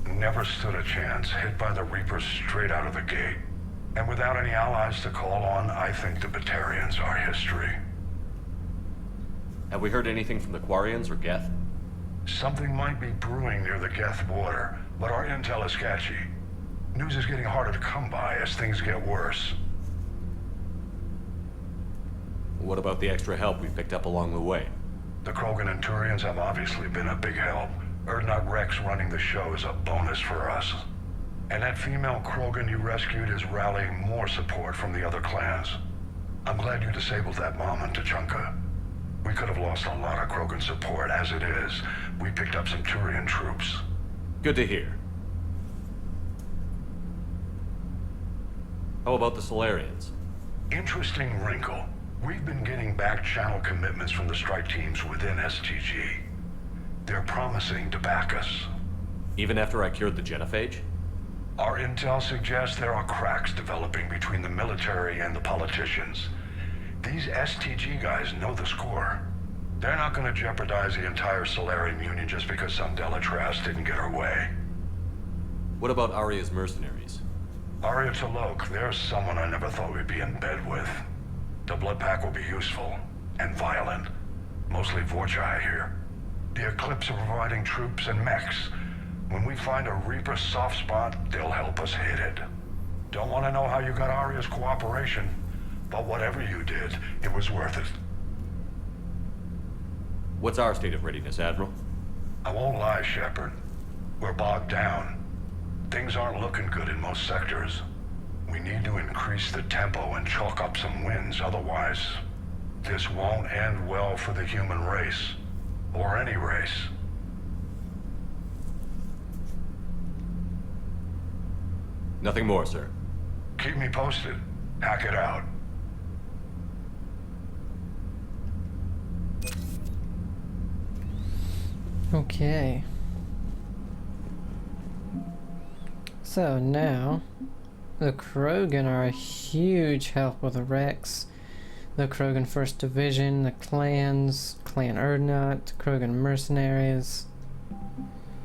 Never stood a chance, hit by the Reapers straight out of the gate. And without any allies to call on, I think the Batarians are history. Have we heard anything from the Quarians or Geth? Something might be brewing near the Geth border, but our intel is sketchy. News is getting harder to come by as things get worse. What about the extra help we picked up along the way? The Krogan and Turians have obviously been a big help. Urdnot Rex running the show is a bonus for us. And that female Krogan you rescued is rallying more support from the other clans. I'm glad you disabled that bomb in Tuchanka. We could have lost a lot of Krogan support. As it is, we picked up some Turian troops. Good to hear. How about the Solarians? Interesting wrinkle. We've been getting back channel commitments from the strike teams within STG. They're promising to back us. Even after I cured the genophage? Our intel suggests there are cracks developing between the military and the politicians. These STG guys know the score. They're not going to jeopardize the entire Solarian Union just because some Delatras didn't get her way. What about Aria's mercenaries? Aria T'Loak, there's someone I never thought we'd be in bed with. The Blood Pack will be useful, and violent. Mostly Vorchai here. The Eclipse are providing troops and mechs. When we find a Reaper soft spot, they'll help us hit it. Don't want to know how you got Aria's cooperation, but whatever you did, it was worth it. What's our state of readiness, Admiral? I won't lie, Shepard. We're bogged down. Things aren't looking good in most sectors. We need to increase the tempo and chalk up some wins, otherwise, this won't end well for the human race. Or any race. Nothing more, sir. Keep me posted. Hack it out. Okay. So now, the Krogan are a huge help with the Rex. The Krogan 1st Division, the clans, Clan Urdnot, Krogan mercenaries.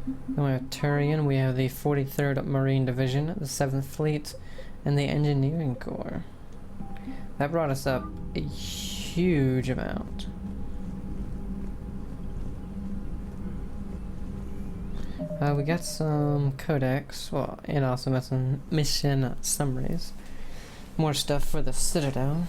Then we have Turian, we have the 43rd Marine Division, the 7th Fleet, and the Engineering Corps. That brought us up a huge amount. We got some codex, well, and also got some mission summaries. More stuff for the Citadel.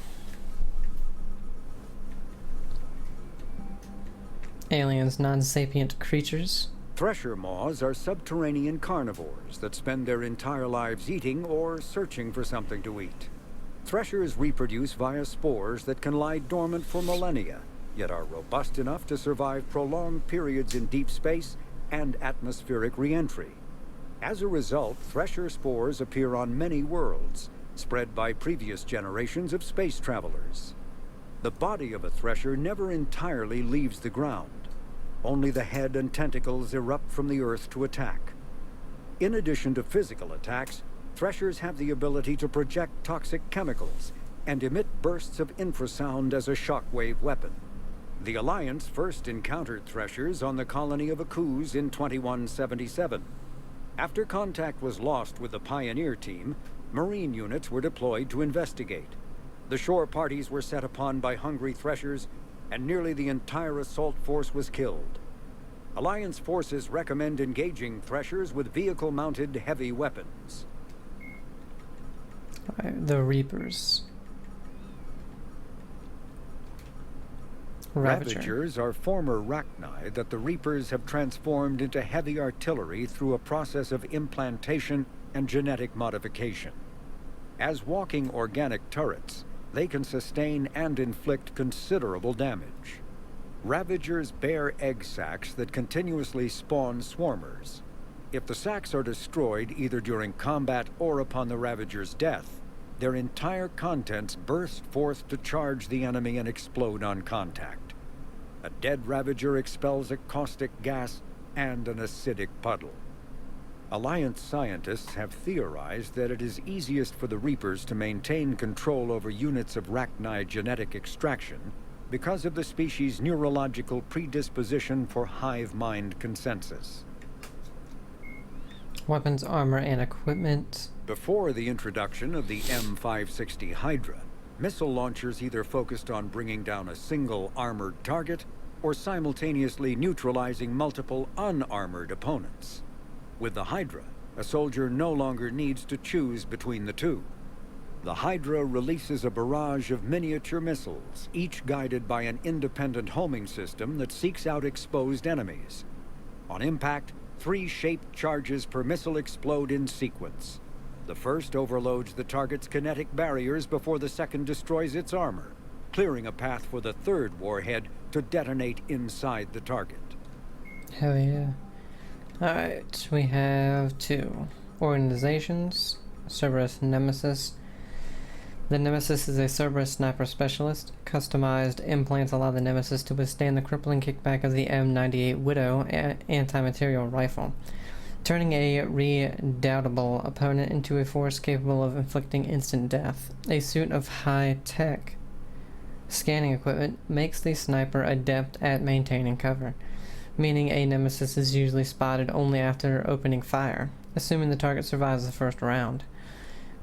Aliens, non-sapient creatures. Thresher maws are subterranean carnivores that spend their entire lives eating or searching for something to eat. Threshers reproduce via spores that can lie dormant for millennia, yet are robust enough to survive prolonged periods in deep space and atmospheric re-entry. As a result, thresher spores appear on many worlds, spread by previous generations of space travelers. The body of a thresher never entirely leaves the ground. Only the head and tentacles erupt from the earth to attack. In addition to physical attacks, threshers have the ability to project toxic chemicals and emit bursts of infrasound as a shockwave weapon. The Alliance first encountered threshers on the colony of Akuz in 2177. After contact was lost with the Pioneer team, Marine units were deployed to investigate. The shore parties were set upon by hungry Threshers, and nearly the entire assault force was killed. Alliance forces recommend engaging Threshers with vehicle-mounted heavy weapons. The Reapers. Ravagers are former Rachni that the Reapers have transformed into heavy artillery through a process of implantation and genetic modification. As walking organic turrets, they can sustain and inflict considerable damage. Ravagers bear egg sacs that continuously spawn swarmers. If the sacs are destroyed either during combat or upon the Ravager's death, their entire contents burst forth to charge the enemy and explode on contact. A dead Ravager expels a caustic gas and an acidic puddle. Alliance scientists have theorized that it is easiest for the Reapers to maintain control over units of Rachni genetic extraction because of the species' neurological predisposition for hive mind consensus. Weapons, armor, and equipment. Before the introduction of the M560 Hydra, missile launchers either focused on bringing down a single armored target or simultaneously neutralizing multiple unarmored opponents. With the Hydra, a soldier no longer needs to choose between the two. The Hydra releases a barrage of miniature missiles, each guided by an independent homing system that seeks out exposed enemies. On impact, 3 shaped charges per missile explode in sequence. The first overloads the target's kinetic barriers before the second destroys its armor, clearing a path for the third warhead to detonate inside the target. Hell yeah. Alright, we have 2 organizations. Cerberus Nemesis. The Nemesis is a Cerberus sniper specialist. Customized implants allow the Nemesis to withstand the crippling kickback of the M98 Widow anti-material rifle, turning a redoubtable opponent into a force capable of inflicting instant death. A suit of high-tech scanning equipment makes the sniper adept at maintaining cover, meaning a Nemesis is usually spotted only after opening fire, assuming the target survives the first round.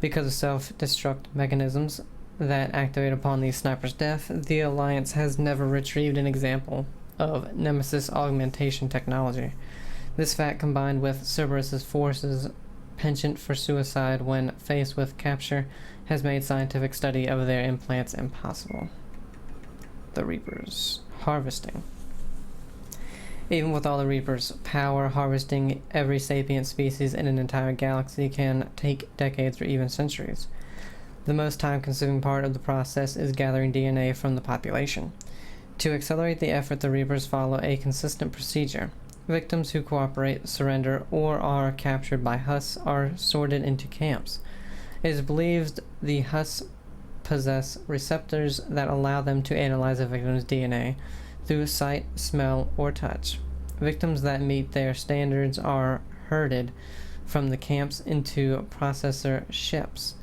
Because of self-destruct mechanisms that activate upon the sniper's death, the Alliance has never retrieved an example of Nemesis augmentation technology. This fact, combined with Cerberus's force's penchant for suicide when faced with capture, has made scientific study of their implants impossible. The Reapers. Harvesting. Even with all the Reapers' power, harvesting every sapient species in an entire galaxy can take decades or even centuries. The most time-consuming part of the process is gathering DNA from the population. To accelerate the effort, the Reapers follow a consistent procedure. Victims who cooperate, surrender, or are captured by Husks are sorted into camps. It is believed the Husks possess receptors that allow them to analyze a victim's DNA through sight, smell, or touch. Victims that meet their standards are herded from the camps into processor ships.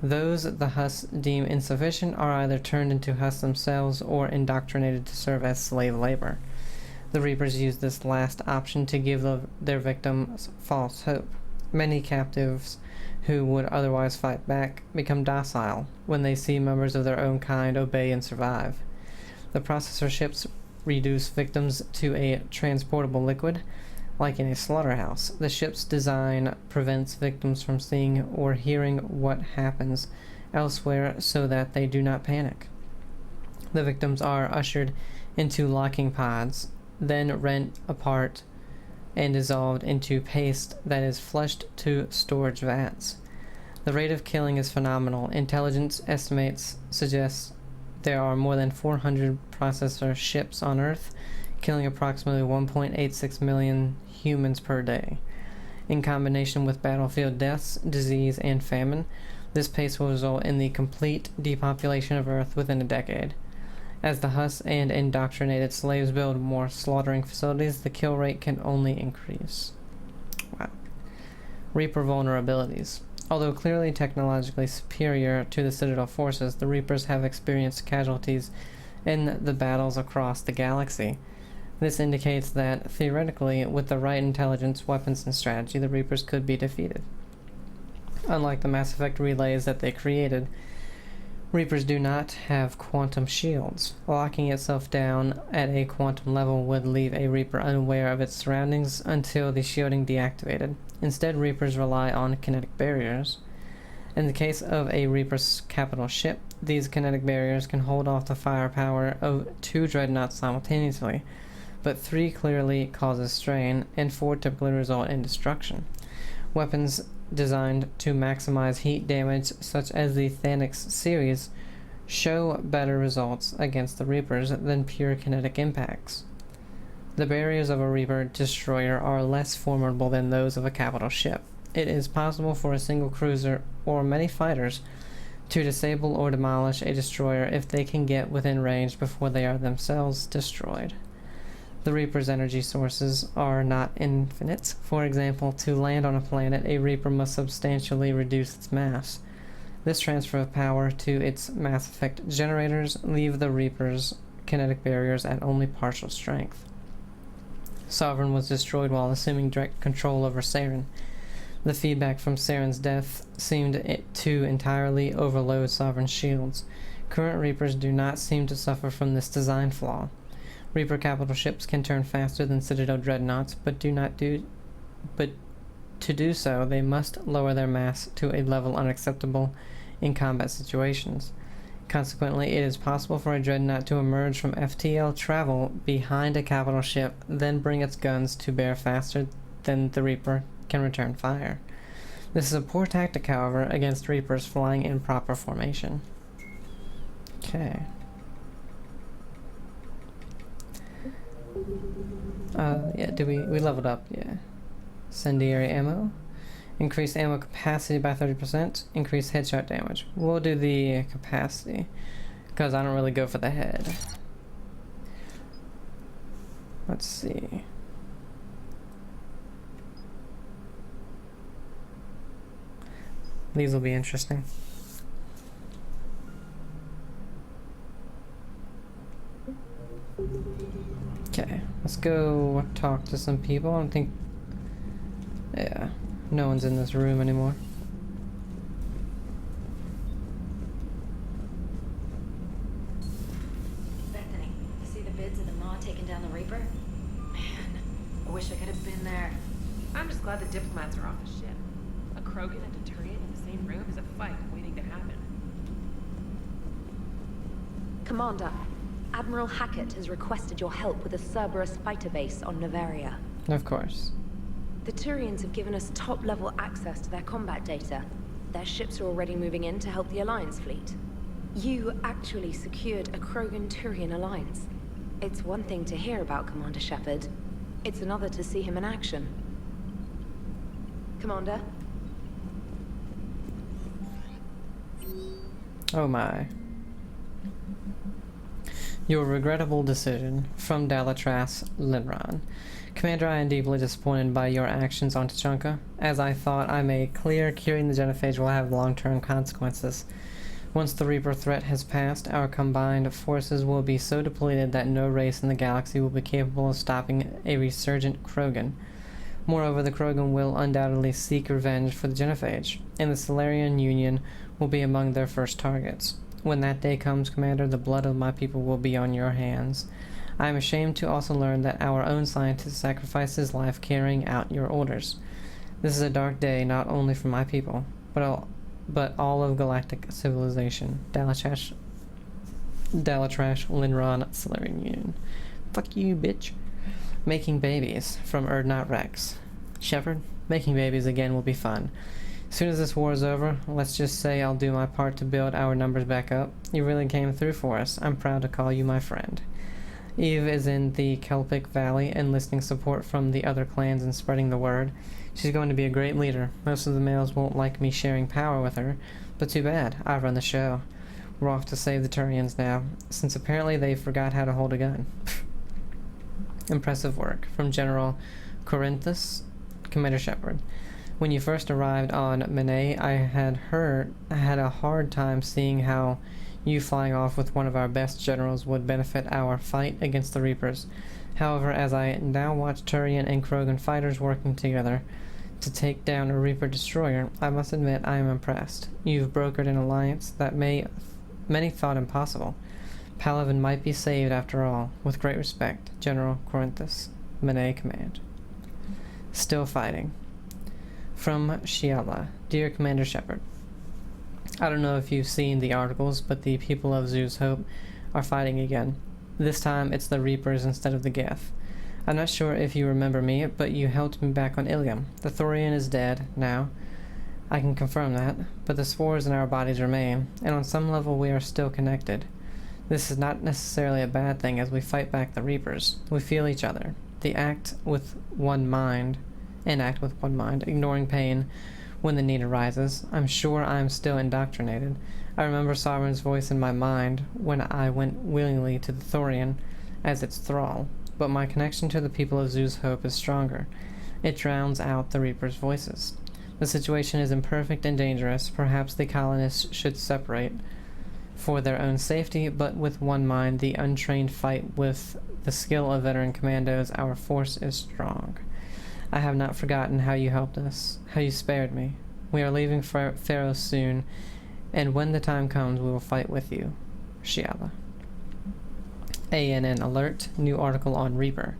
Those the Husks deem insufficient are either turned into Husks themselves or indoctrinated to serve as slave labor. The Reapers use this last option to give their victims false hope. Many captives who would otherwise fight back become docile when they see members of their own kind obey and survive. The processor ships reduce victims to a transportable liquid, like in a slaughterhouse. The ship's design prevents victims from seeing or hearing what happens elsewhere so that they do not panic. The victims are ushered into locking pods, then rent apart and dissolved into paste that is flushed to storage vats. The rate of killing is phenomenal. Intelligence estimates suggest there are more than 400 processor ships on Earth, killing approximately 1.86 million humans per day. In combination with battlefield deaths, disease, and famine, this pace will result in the complete depopulation of Earth within a decade. As the Husks and indoctrinated slaves build more slaughtering facilities, the kill rate can only increase. Wow. Reaper vulnerabilities. Although clearly technologically superior to the Citadel forces, the Reapers have experienced casualties in the battles across the galaxy. This indicates that, theoretically, with the right intelligence, weapons, and strategy, the Reapers could be defeated. Unlike the Mass Effect relays that they created, Reapers do not have quantum shields. Locking itself down at a quantum level would leave a Reaper unaware of its surroundings until the shielding deactivated. Instead, Reapers rely on kinetic barriers. In the case of a Reaper's capital ship, these kinetic barriers can hold off the firepower of 2 dreadnoughts simultaneously, but 3 clearly causes strain, and 4 typically result in destruction. Weapons designed to maximize heat damage, such as the Thanix series, show better results against the Reapers than pure kinetic impacts. The barriers of a Reaper destroyer are less formidable than those of a capital ship. It is possible for a single cruiser or many fighters to disable or demolish a destroyer if they can get within range before they are themselves destroyed. The Reaper's energy sources are not infinite. For example, to land on a planet, a Reaper must substantially reduce its mass. This transfer of power to its Mass Effect generators leave the Reaper's kinetic barriers at only partial strength. Sovereign was destroyed while assuming direct control over Saren. The feedback from Saren's death seemed to entirely overload Sovereign's shields. Current Reapers do not seem to suffer from this design flaw. Reaper capital ships can turn faster than Citadel dreadnoughts, but to do so, they must lower their mass to a level unacceptable in combat situations. Consequently, it is possible for a dreadnought to emerge from FTL travel behind a capital ship, then bring its guns to bear faster than the Reaper can return fire. This is a poor tactic, however, against Reapers flying in proper formation. Okay. Yeah, we leveled up, yeah. Incendiary ammo. Increase ammo capacity by 30%. Increase headshot damage. We'll do the capacity, because I don't really go for the head. Let's see. These will be interesting. Okay, let's go talk to some people. I don't think... Yeah, no one's in this room anymore. Bethany, you see the bids of the Maw taking down the Reaper? Man, I wish I could have been there. I'm just glad the diplomats are off the ship. A Krogan and a Turian in the same room is a fight waiting to happen. Commander, Admiral Hackett has requested your help with a Cerberus fighter base on Noveria. Of course. The Turians have given us top-level access to their combat data. Their ships are already moving in to help the Alliance fleet. You actually secured a Krogan-Turian alliance. It's one thing to hear about Commander Shepard. It's another to see him in action. Commander? Oh my. Your regrettable decision from Dalatras Linron. Commander, I am deeply disappointed by your actions on Tuchanka. As I thought I made clear, curing the genophage will have long-term consequences. Once the Reaper threat has passed, our combined forces will be so depleted that no race in the galaxy will be capable of stopping a resurgent Krogan. Moreover, the Krogan will undoubtedly seek revenge for the genophage, and the Solarian Union will be among their first targets. When that day comes, Commander, the blood of my people will be on your hands. I am ashamed to also learn that our own scientist sacrificed his life carrying out your orders. This is a dark day not only for my people, but all of galactic civilization. Dalatrash, Linron, Solarian Union. Fuck you, bitch. Making babies from Erdnot Rex. Shepard, making babies again will be fun. As soon as this war is over, let's just say I'll do my part to build our numbers back up. You really came through for us. I'm proud to call you my friend. Eve is in the Kelpic Valley enlisting support from the other clans and spreading the word. She's going to be a great leader. Most of the males won't like me sharing power with her, but too bad. I run the show. We're off to save the Turians now, since apparently they forgot how to hold a gun. Impressive work. From General Corinthus, Commander Shepard. When you first arrived on Menet, I had a hard time seeing how you flying off with one of our best generals would benefit our fight against the Reapers. However, as I now watch Turian and Krogan fighters working together to take down a Reaper destroyer, I must admit I am impressed. You've brokered an alliance that may many thought impossible. Palaven might be saved after all. With great respect, General Corinthus, Mené Command. Still fighting. From Shiala. Dear Commander Shepard, I don't know if you've seen the articles, but the people of Zew's Hope are fighting again. This time it's the Reapers instead of the Geth. I'm not sure if you remember me, but you helped me back on Ilium. The Thorian is dead now. I can confirm that, but the spores in our bodies remain, and on some level we are still connected. This is not necessarily a bad thing as we fight back the Reapers. We feel each other. They act with one mind, ignoring pain when the need arises. I'm sure I'm still indoctrinated. I remember Sovereign's voice in my mind when I went willingly to the Thorian as its thrall, but my connection to the people of Zew's Hope is stronger. It drowns out the Reapers' voices. The situation is imperfect and dangerous. Perhaps the colonists should separate for their own safety, but with one mind, the untrained fight with the skill of veteran commandos. Our force is strong. I have not forgotten how you helped us, how you spared me. We are leaving Pharaoh soon, and when the time comes, we will fight with you. Shiala. ANN alert, new article on Reaper.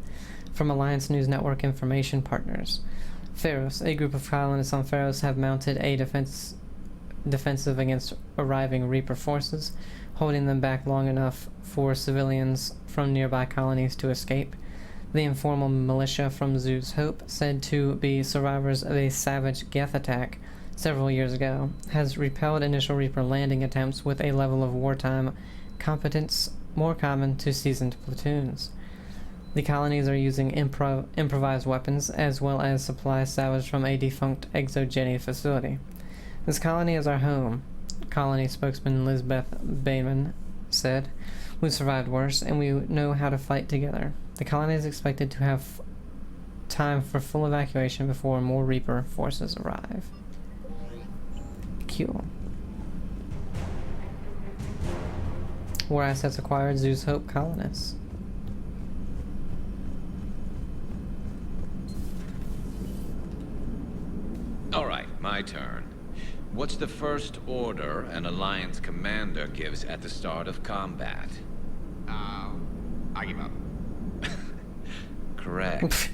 From Alliance News Network Information Partners. Pharos, a group of colonists on Pharos have mounted a defensive against arriving Reaper forces, holding them back long enough for civilians from nearby colonies to escape. The informal militia from Zew's Hope, said to be survivors of a savage Geth attack several years ago, has repelled initial Reaper landing attempts with a level of wartime competence more common to seasoned platoons. The colonies are using improvised weapons as well as supplies salvaged from a defunct exogeny facility. This colony is our home, colony spokesman Lisbeth Bateman said. We've survived worse, and we know how to fight together. The colony is expected to have time for full evacuation before more Reaper forces arrive. Cool. War assets acquired, Zew's Hope colonists. Alright, my turn. What's the first order an Alliance commander gives at the start of combat? I give up. Correct.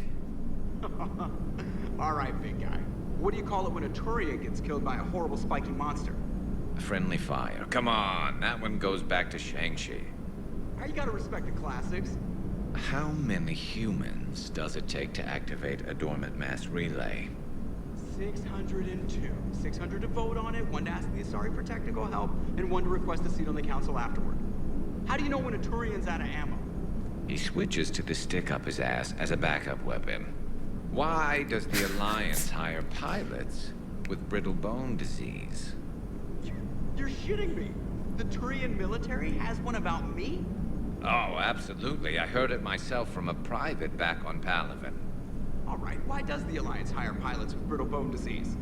Alright, big guy. What do you call it when a Turian gets killed by a horrible spiky monster? Friendly fire. Come on, that one goes back to Shang-Chi. You gotta respect the classics. How many humans does it take to activate a dormant mass relay? 602. 600 to vote on it, 1 to ask the Asari for technical help, and 1 to request a seat on the council afterward. How do you know when a Turian's out of ammo? He switches to the stick up his ass as a backup weapon. Why does the Alliance hire pilots with brittle bone disease? You're shitting me. The Turian military has one about me? Oh, absolutely. I heard it myself from a private back on Palaven. All right, why does the Alliance hire pilots with brittle bone disease?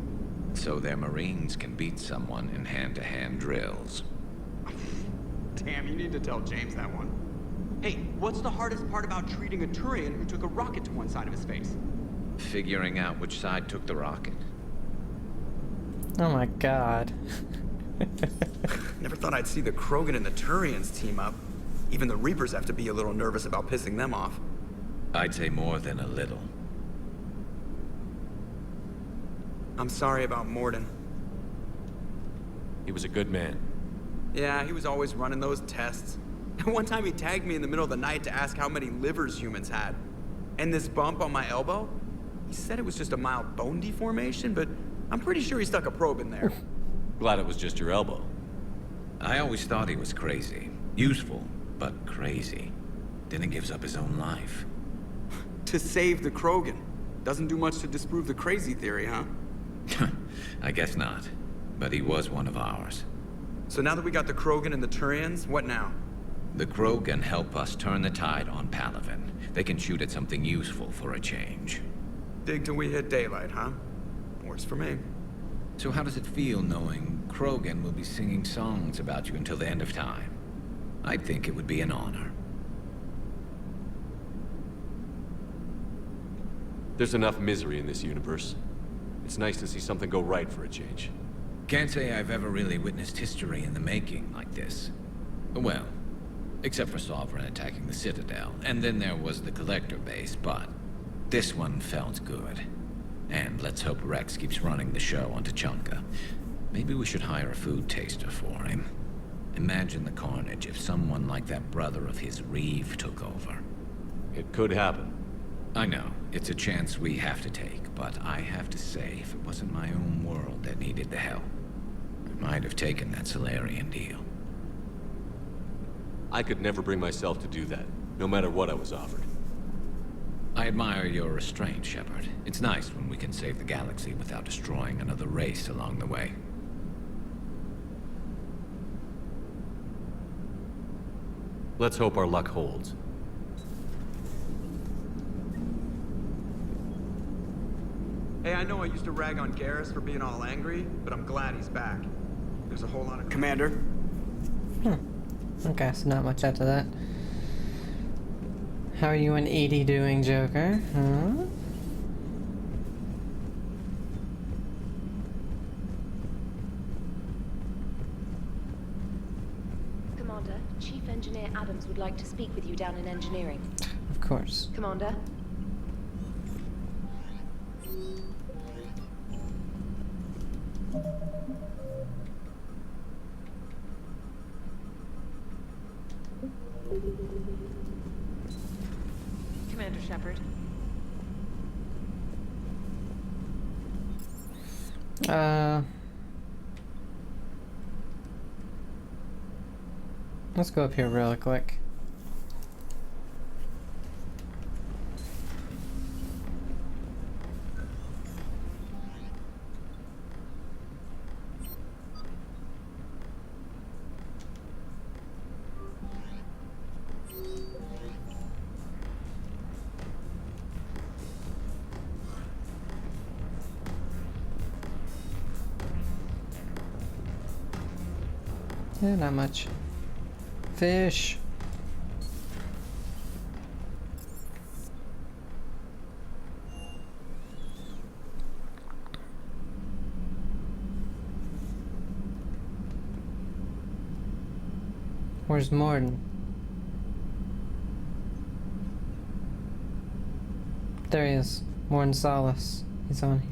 So their Marines can beat someone in hand-to-hand drills. Damn, you need to tell James that one. Hey, what's the hardest part about treating a Turian who took a rocket to one side of his face? Figuring out which side took the rocket. Oh my god. Never thought I'd see the Krogan and the Turians team up. Even the Reapers have to be a little nervous about pissing them off. I'd say more than a little. I'm sorry about Mordin. He was a good man. Yeah, he was always running those tests. One time he tagged me in the middle of the night to ask how many livers humans had. And this bump on my elbow? He said it was just a mild bone deformation, but I'm pretty sure he stuck a probe in there. Glad it was just your elbow. I always thought he was crazy. Useful, but crazy. Then he gives up his own life. To save the Krogan. Doesn't do much to disprove the crazy theory, huh? I guess not. But he was one of ours. So now that we got the Krogan and the Turians, what now? The Krogan help us turn the tide on Palaven. They can shoot at something useful for a change. Dig till we hit daylight, huh? Works for me. So how does it feel knowing Krogan will be singing songs about you until the end of time? I think it would be an honor. There's enough misery in this universe. It's nice to see something go right for a change. Can't say I've ever really witnessed history in the making like this. Well, except for Sovereign attacking the Citadel, and then there was the Collector base, but this one felt good. And let's hope Rex keeps running the show on Tuchanka. Maybe we should hire a food taster for him. Imagine the carnage if someone like that brother of his, Reeve, took over. It could happen. I know, it's a chance we have to take, but I have to say, if it wasn't my own world that needed the help, I might have taken that Salarian deal. I could never bring myself to do that, no matter what I was offered. I admire your restraint, Shepard. It's nice when we can save the galaxy without destroying another race along the way. Let's hope our luck holds. Hey, I know I used to rag on Garrus for being all angry, but I'm glad he's back. There's a whole lot of... Commander? Okay, so not much after that. How are you and Edie doing, Joker? Huh? Commander, Chief Engineer Adams would like to speak with you down in engineering. Of course. Commander? Commander Shepard. Let's go up here real quick. Yeah, not much. Fish. Where's Mordin? There he is. Mordin Salas. He's on here.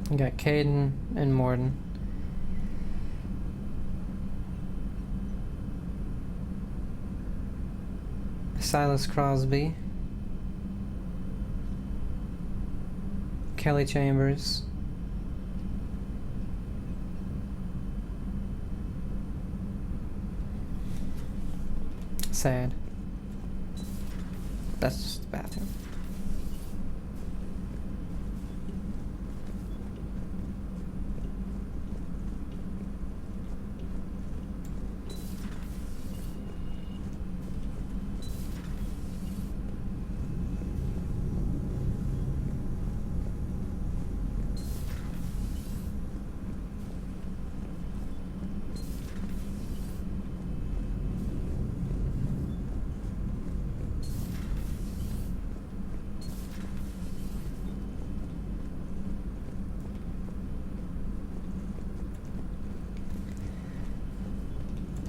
We got Caden and Mordin. Silas Crosby. Kelly Chambers. Sad. That's just the bathroom.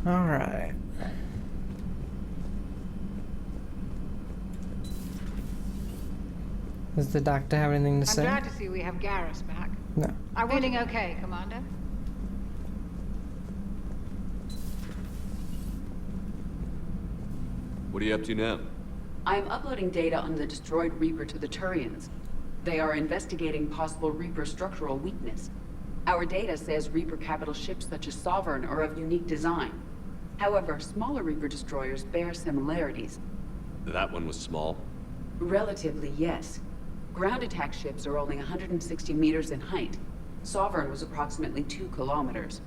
Alright. Does the doctor have anything to say? I'm glad to see we have Garrus back. No. I'm feeling okay, Commander. What are you up to now? I am uploading data on the destroyed Reaper to the Turians. They are investigating possible Reaper structural weakness. Our data says Reaper capital ships such as Sovereign are of unique design. However, smaller Reaper destroyers bear similarities. That one was small? Relatively, yes. Ground attack ships are only 160 meters in height. Sovereign was approximately 2 kilometers.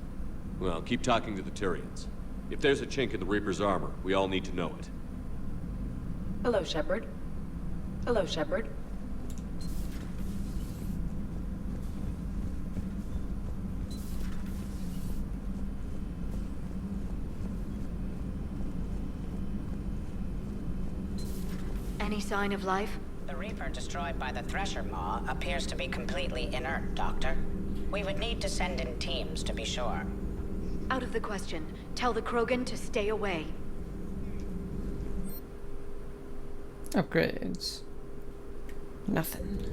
Well, keep talking to the Tyrians. If there's a chink in the Reaper's armor, we all need to know it. Hello, Shepard. Hello, Shepard. Any sign of life? The Reaper destroyed by the Thresher Maw appears to be completely inert, Doctor. We would need to send in teams to be sure. Out of the question. Tell the Krogan to stay away. Upgrades. Nothing.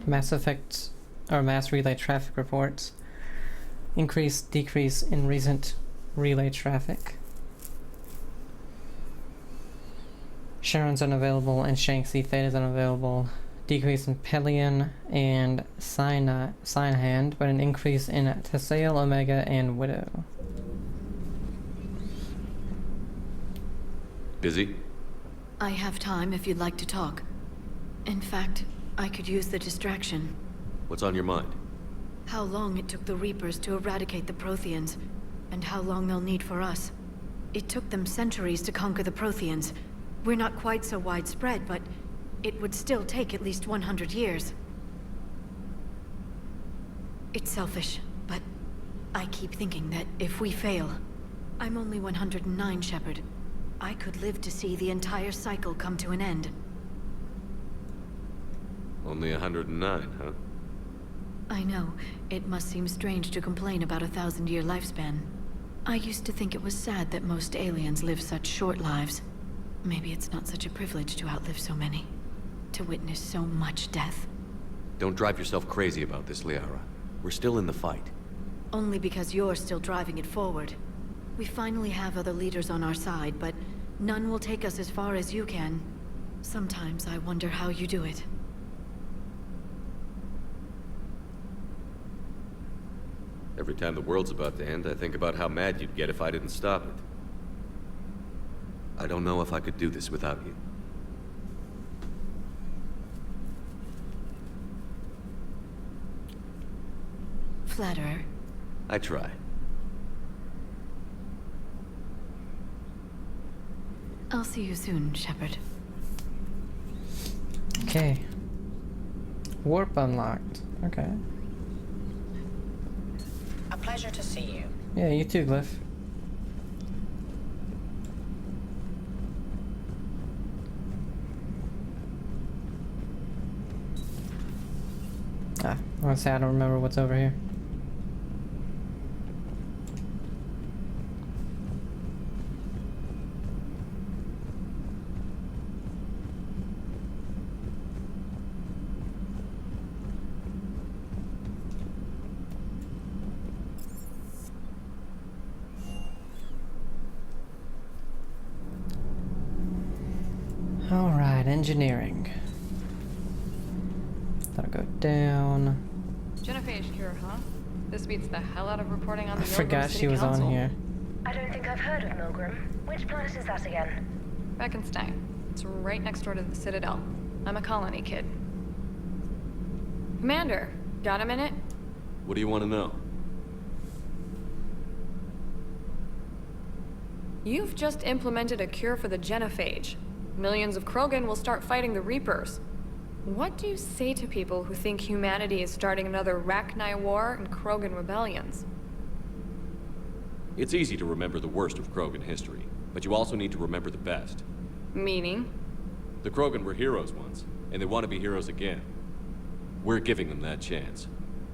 Mass effects or mass relay traffic reports. Increase, decrease in recent relay traffic. Sharon's unavailable and Shanxi Theta is unavailable. Decrease in Pelion and Sinehand, but an increase in Tessail, Omega, and Widow. Busy? I have time if you'd like to talk. In fact, I could use the distraction. What's on your mind? How long it took the Reapers to eradicate the Protheans, and how long they'll need for us. It took them centuries to conquer the Protheans. We're not quite so widespread, but it would still take at least 100 years. It's selfish, but I keep thinking that if we fail... I'm only 109, Shepard. I could live to see the entire cycle come to an end. Only 109, huh? I know. It must seem strange to complain about a 1,000-year lifespan. I used to think it was sad that most aliens live such short lives. Maybe it's not such a privilege to outlive so many. To witness so much death. Don't drive yourself crazy about this, Liara. We're still in the fight. Only because you're still driving it forward. We finally have other leaders on our side, but none will take us as far as you can. Sometimes I wonder how you do it. Every time the world's about to end, I think about how mad you'd get if I didn't stop it. I don't know if I could do this without you. Flatterer. I try. I'll see you soon, Shepard. Okay. Warp unlocked. Okay. A pleasure to see you. Yeah, you too, Glyph. I want to say I don't remember what's over here. Alright, engineering. That'll go down. Genophage cure, huh? This beats the hell out of reporting on the I forgot City she was Council. on here. I don't think I've heard of Milgram. Which planet is that again? Beckenstein. It's right next door to the Citadel. I'm a colony kid. Commander, got a minute? What do you want to know? You've just implemented a cure for the genophage. Millions of Krogan will start fighting the Reapers. What do you say to people who think humanity is starting another Rachni War and Krogan rebellions? It's easy to remember the worst of Krogan history, but you also need to remember the best. Meaning? The Krogan were heroes once, and they want to be heroes again. We're giving them that chance.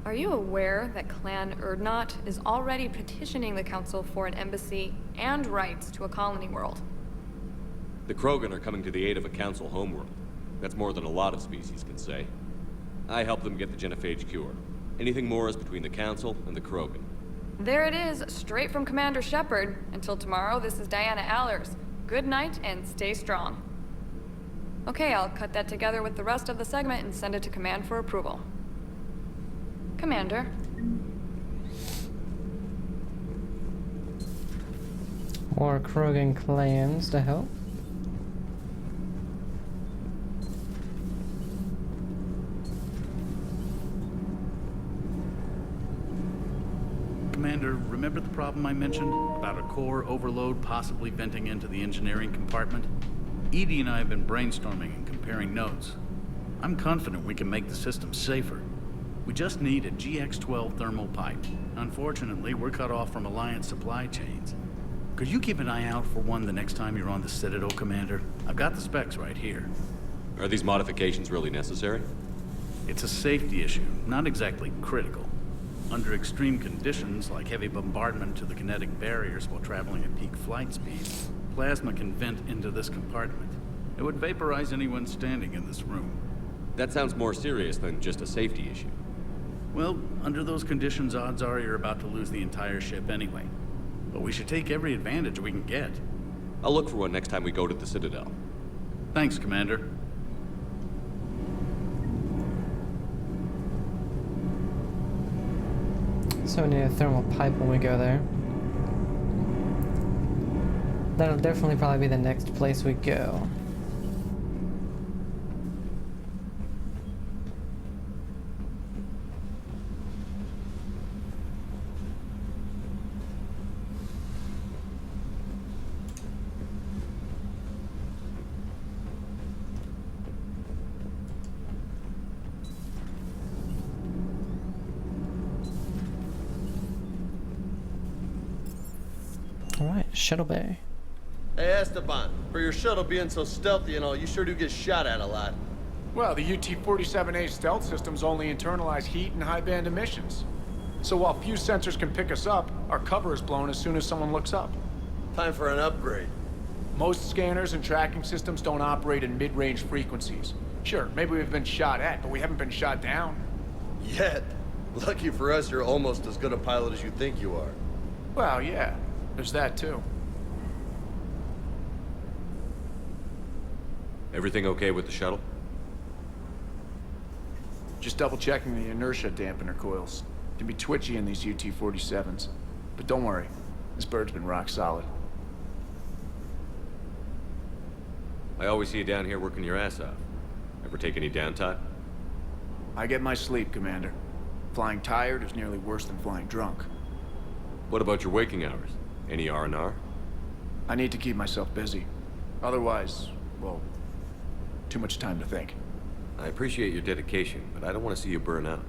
Are you aware that Clan Urdnot is already petitioning the Council for an embassy and rights to a colony world? The Krogan are coming to the aid of a Council homeworld. That's more than a lot of species can say. I helped them get the genophage cure. Anything more is between the Council and the Krogan. There it is, straight from Commander Shepard. Until tomorrow, this is Diana Allers. Good night and stay strong. Okay, I'll cut that together with the rest of the segment and send it to Command for approval. Commander. More Krogan clans to help. Commander, remember the problem I mentioned? About a core overload possibly venting into the engineering compartment? Edie and I have been brainstorming and comparing notes. I'm confident we can make the system safer. We just need a GX-12 thermal pipe. Unfortunately, we're cut off from Alliance supply chains. Could you keep an eye out for one the next time you're on the Citadel, Commander? I've got the specs right here. Are these modifications really necessary? It's a safety issue, not exactly critical. Under extreme conditions, like heavy bombardment to the kinetic barriers while traveling at peak flight speeds, plasma can vent into this compartment. It would vaporize anyone standing in this room. That sounds more serious than just a safety issue. Well, under those conditions, odds are you're about to lose the entire ship anyway. But we should take every advantage we can get. I'll look for one next time we go to the Citadel. Thanks, Commander. So we need a thermal pipe when we go there. That'll definitely probably be the next place we go. Alright, Shuttle Bay. Hey Esteban, for your shuttle being so stealthy and all, you sure do get shot at a lot. Well, the UT-47A stealth systems only internalize heat and high-band emissions. So while few sensors can pick us up, our cover is blown as soon as someone looks up. Time for an upgrade. Most scanners and tracking systems don't operate in mid-range frequencies. Sure, maybe we've been shot at, but we haven't been shot down. Yet. Lucky for us, you're almost as good a pilot as you think you are. Well, yeah. There's that, too. Everything okay with the shuttle? Just double-checking the inertia dampener coils. Can be twitchy in these UT-47s. But don't worry, this bird's been rock solid. I always see you down here working your ass off. Ever take any downtime? I get my sleep, Commander. Flying tired is nearly worse than flying drunk. What about your waking hours? Any R&R? I need to keep myself busy. Otherwise, well, too much time to think. I appreciate your dedication, but I don't want to see you burn out.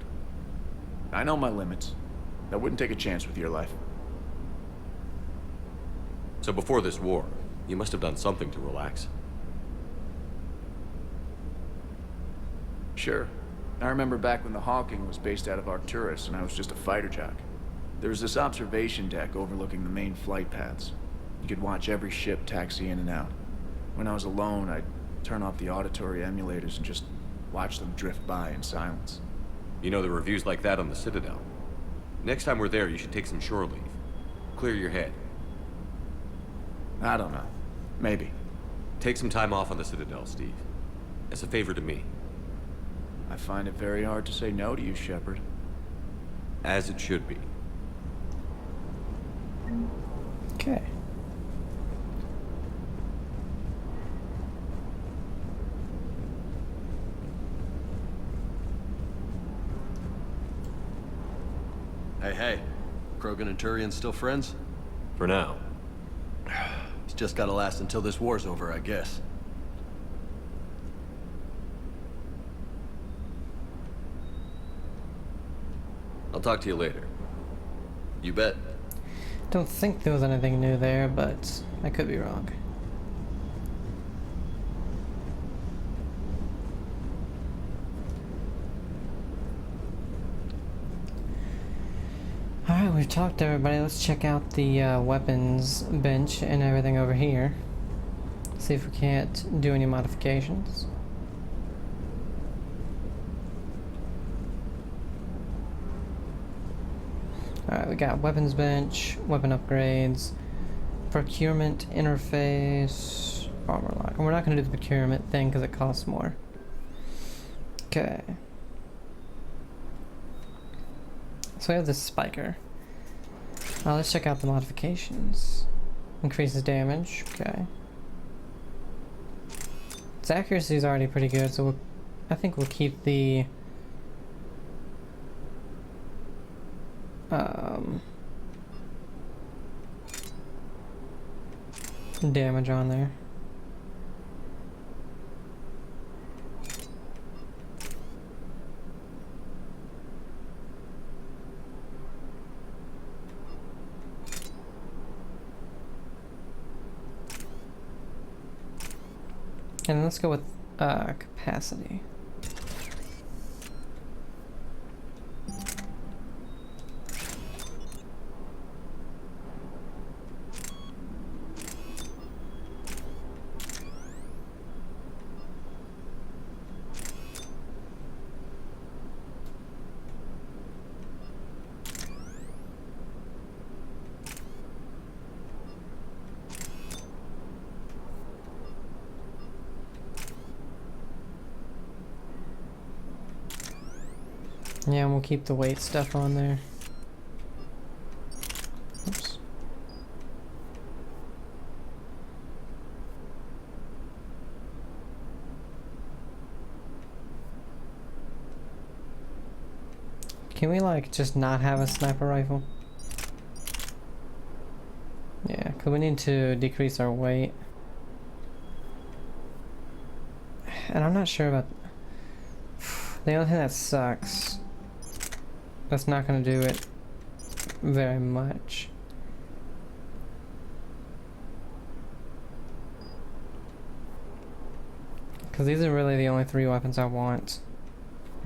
I know my limits. I wouldn't take a chance with your life. So before this war, you must have done something to relax. Sure. I remember back when the Hawking was based out of Arcturus and I was just a fighter jock. There was this observation deck overlooking the main flight paths. You could watch every ship taxi in and out. When I was alone, I'd turn off the auditory emulators and just watch them drift by in silence. You know, there are reviews like that on the Citadel. Next time we're there, you should take some shore leave. Clear your head. I don't know. Maybe. Take some time off on the Citadel, Steve. As a favor to me. I find it very hard to say no to you, Shepard. As it should be. Okay. Hey. Krogan and Turian still friends? For now. It's just gotta last until this war's over, I guess. I'll talk to you later. You bet. Don't think there was anything new there, but I could be wrong. Alright, we've talked to everybody. Let's check out the weapons bench and everything over here. See if we can't do any modifications. Alright, we got weapons bench, weapon upgrades, procurement interface, armor lock. And we're not going to do the procurement thing because it costs more. Okay. So we have this spiker. Let's check out the modifications. Increases damage, okay. Its accuracy is already pretty good, so I think we'll keep the damage on there. And let's go with capacity. Yeah, and we'll keep the weight stuff on there. Oops. Can we like just not have a sniper rifle? Yeah, because we need to decrease our weight. And I'm not sure about... The only thing that sucks, that's not going to do it very much. Because these are really the only 3 weapons I want.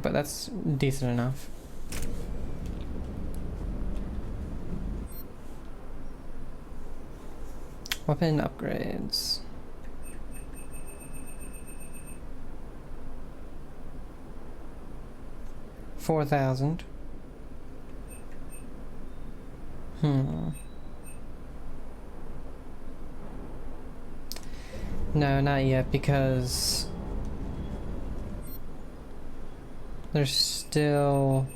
But that's decent enough. Weapon upgrades. $4,000. No, not yet, because there's still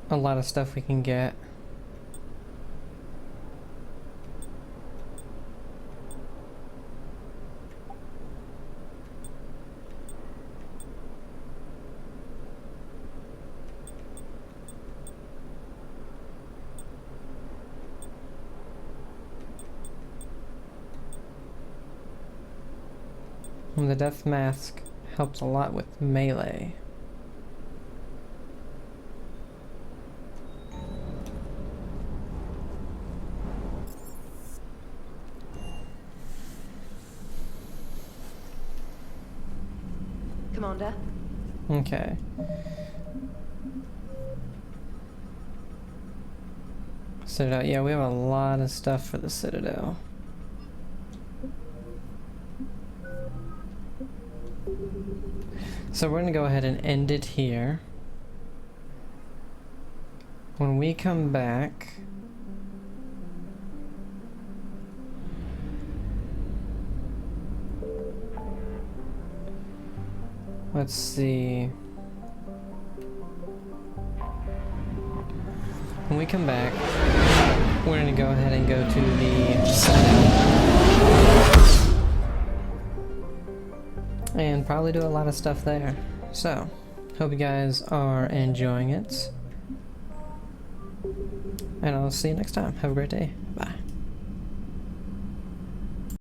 a lot of stuff we can get. And the death mask helps a lot with melee. Commander? Okay. Citadel, yeah, we have a lot of stuff for the Citadel. So we're gonna go ahead and end it here. When we come back, let's see. When we come back, we're gonna go ahead and go to the Citadel. And probably do a lot of stuff there. So, hope you guys are enjoying it. And I'll see you next time. Have a great day.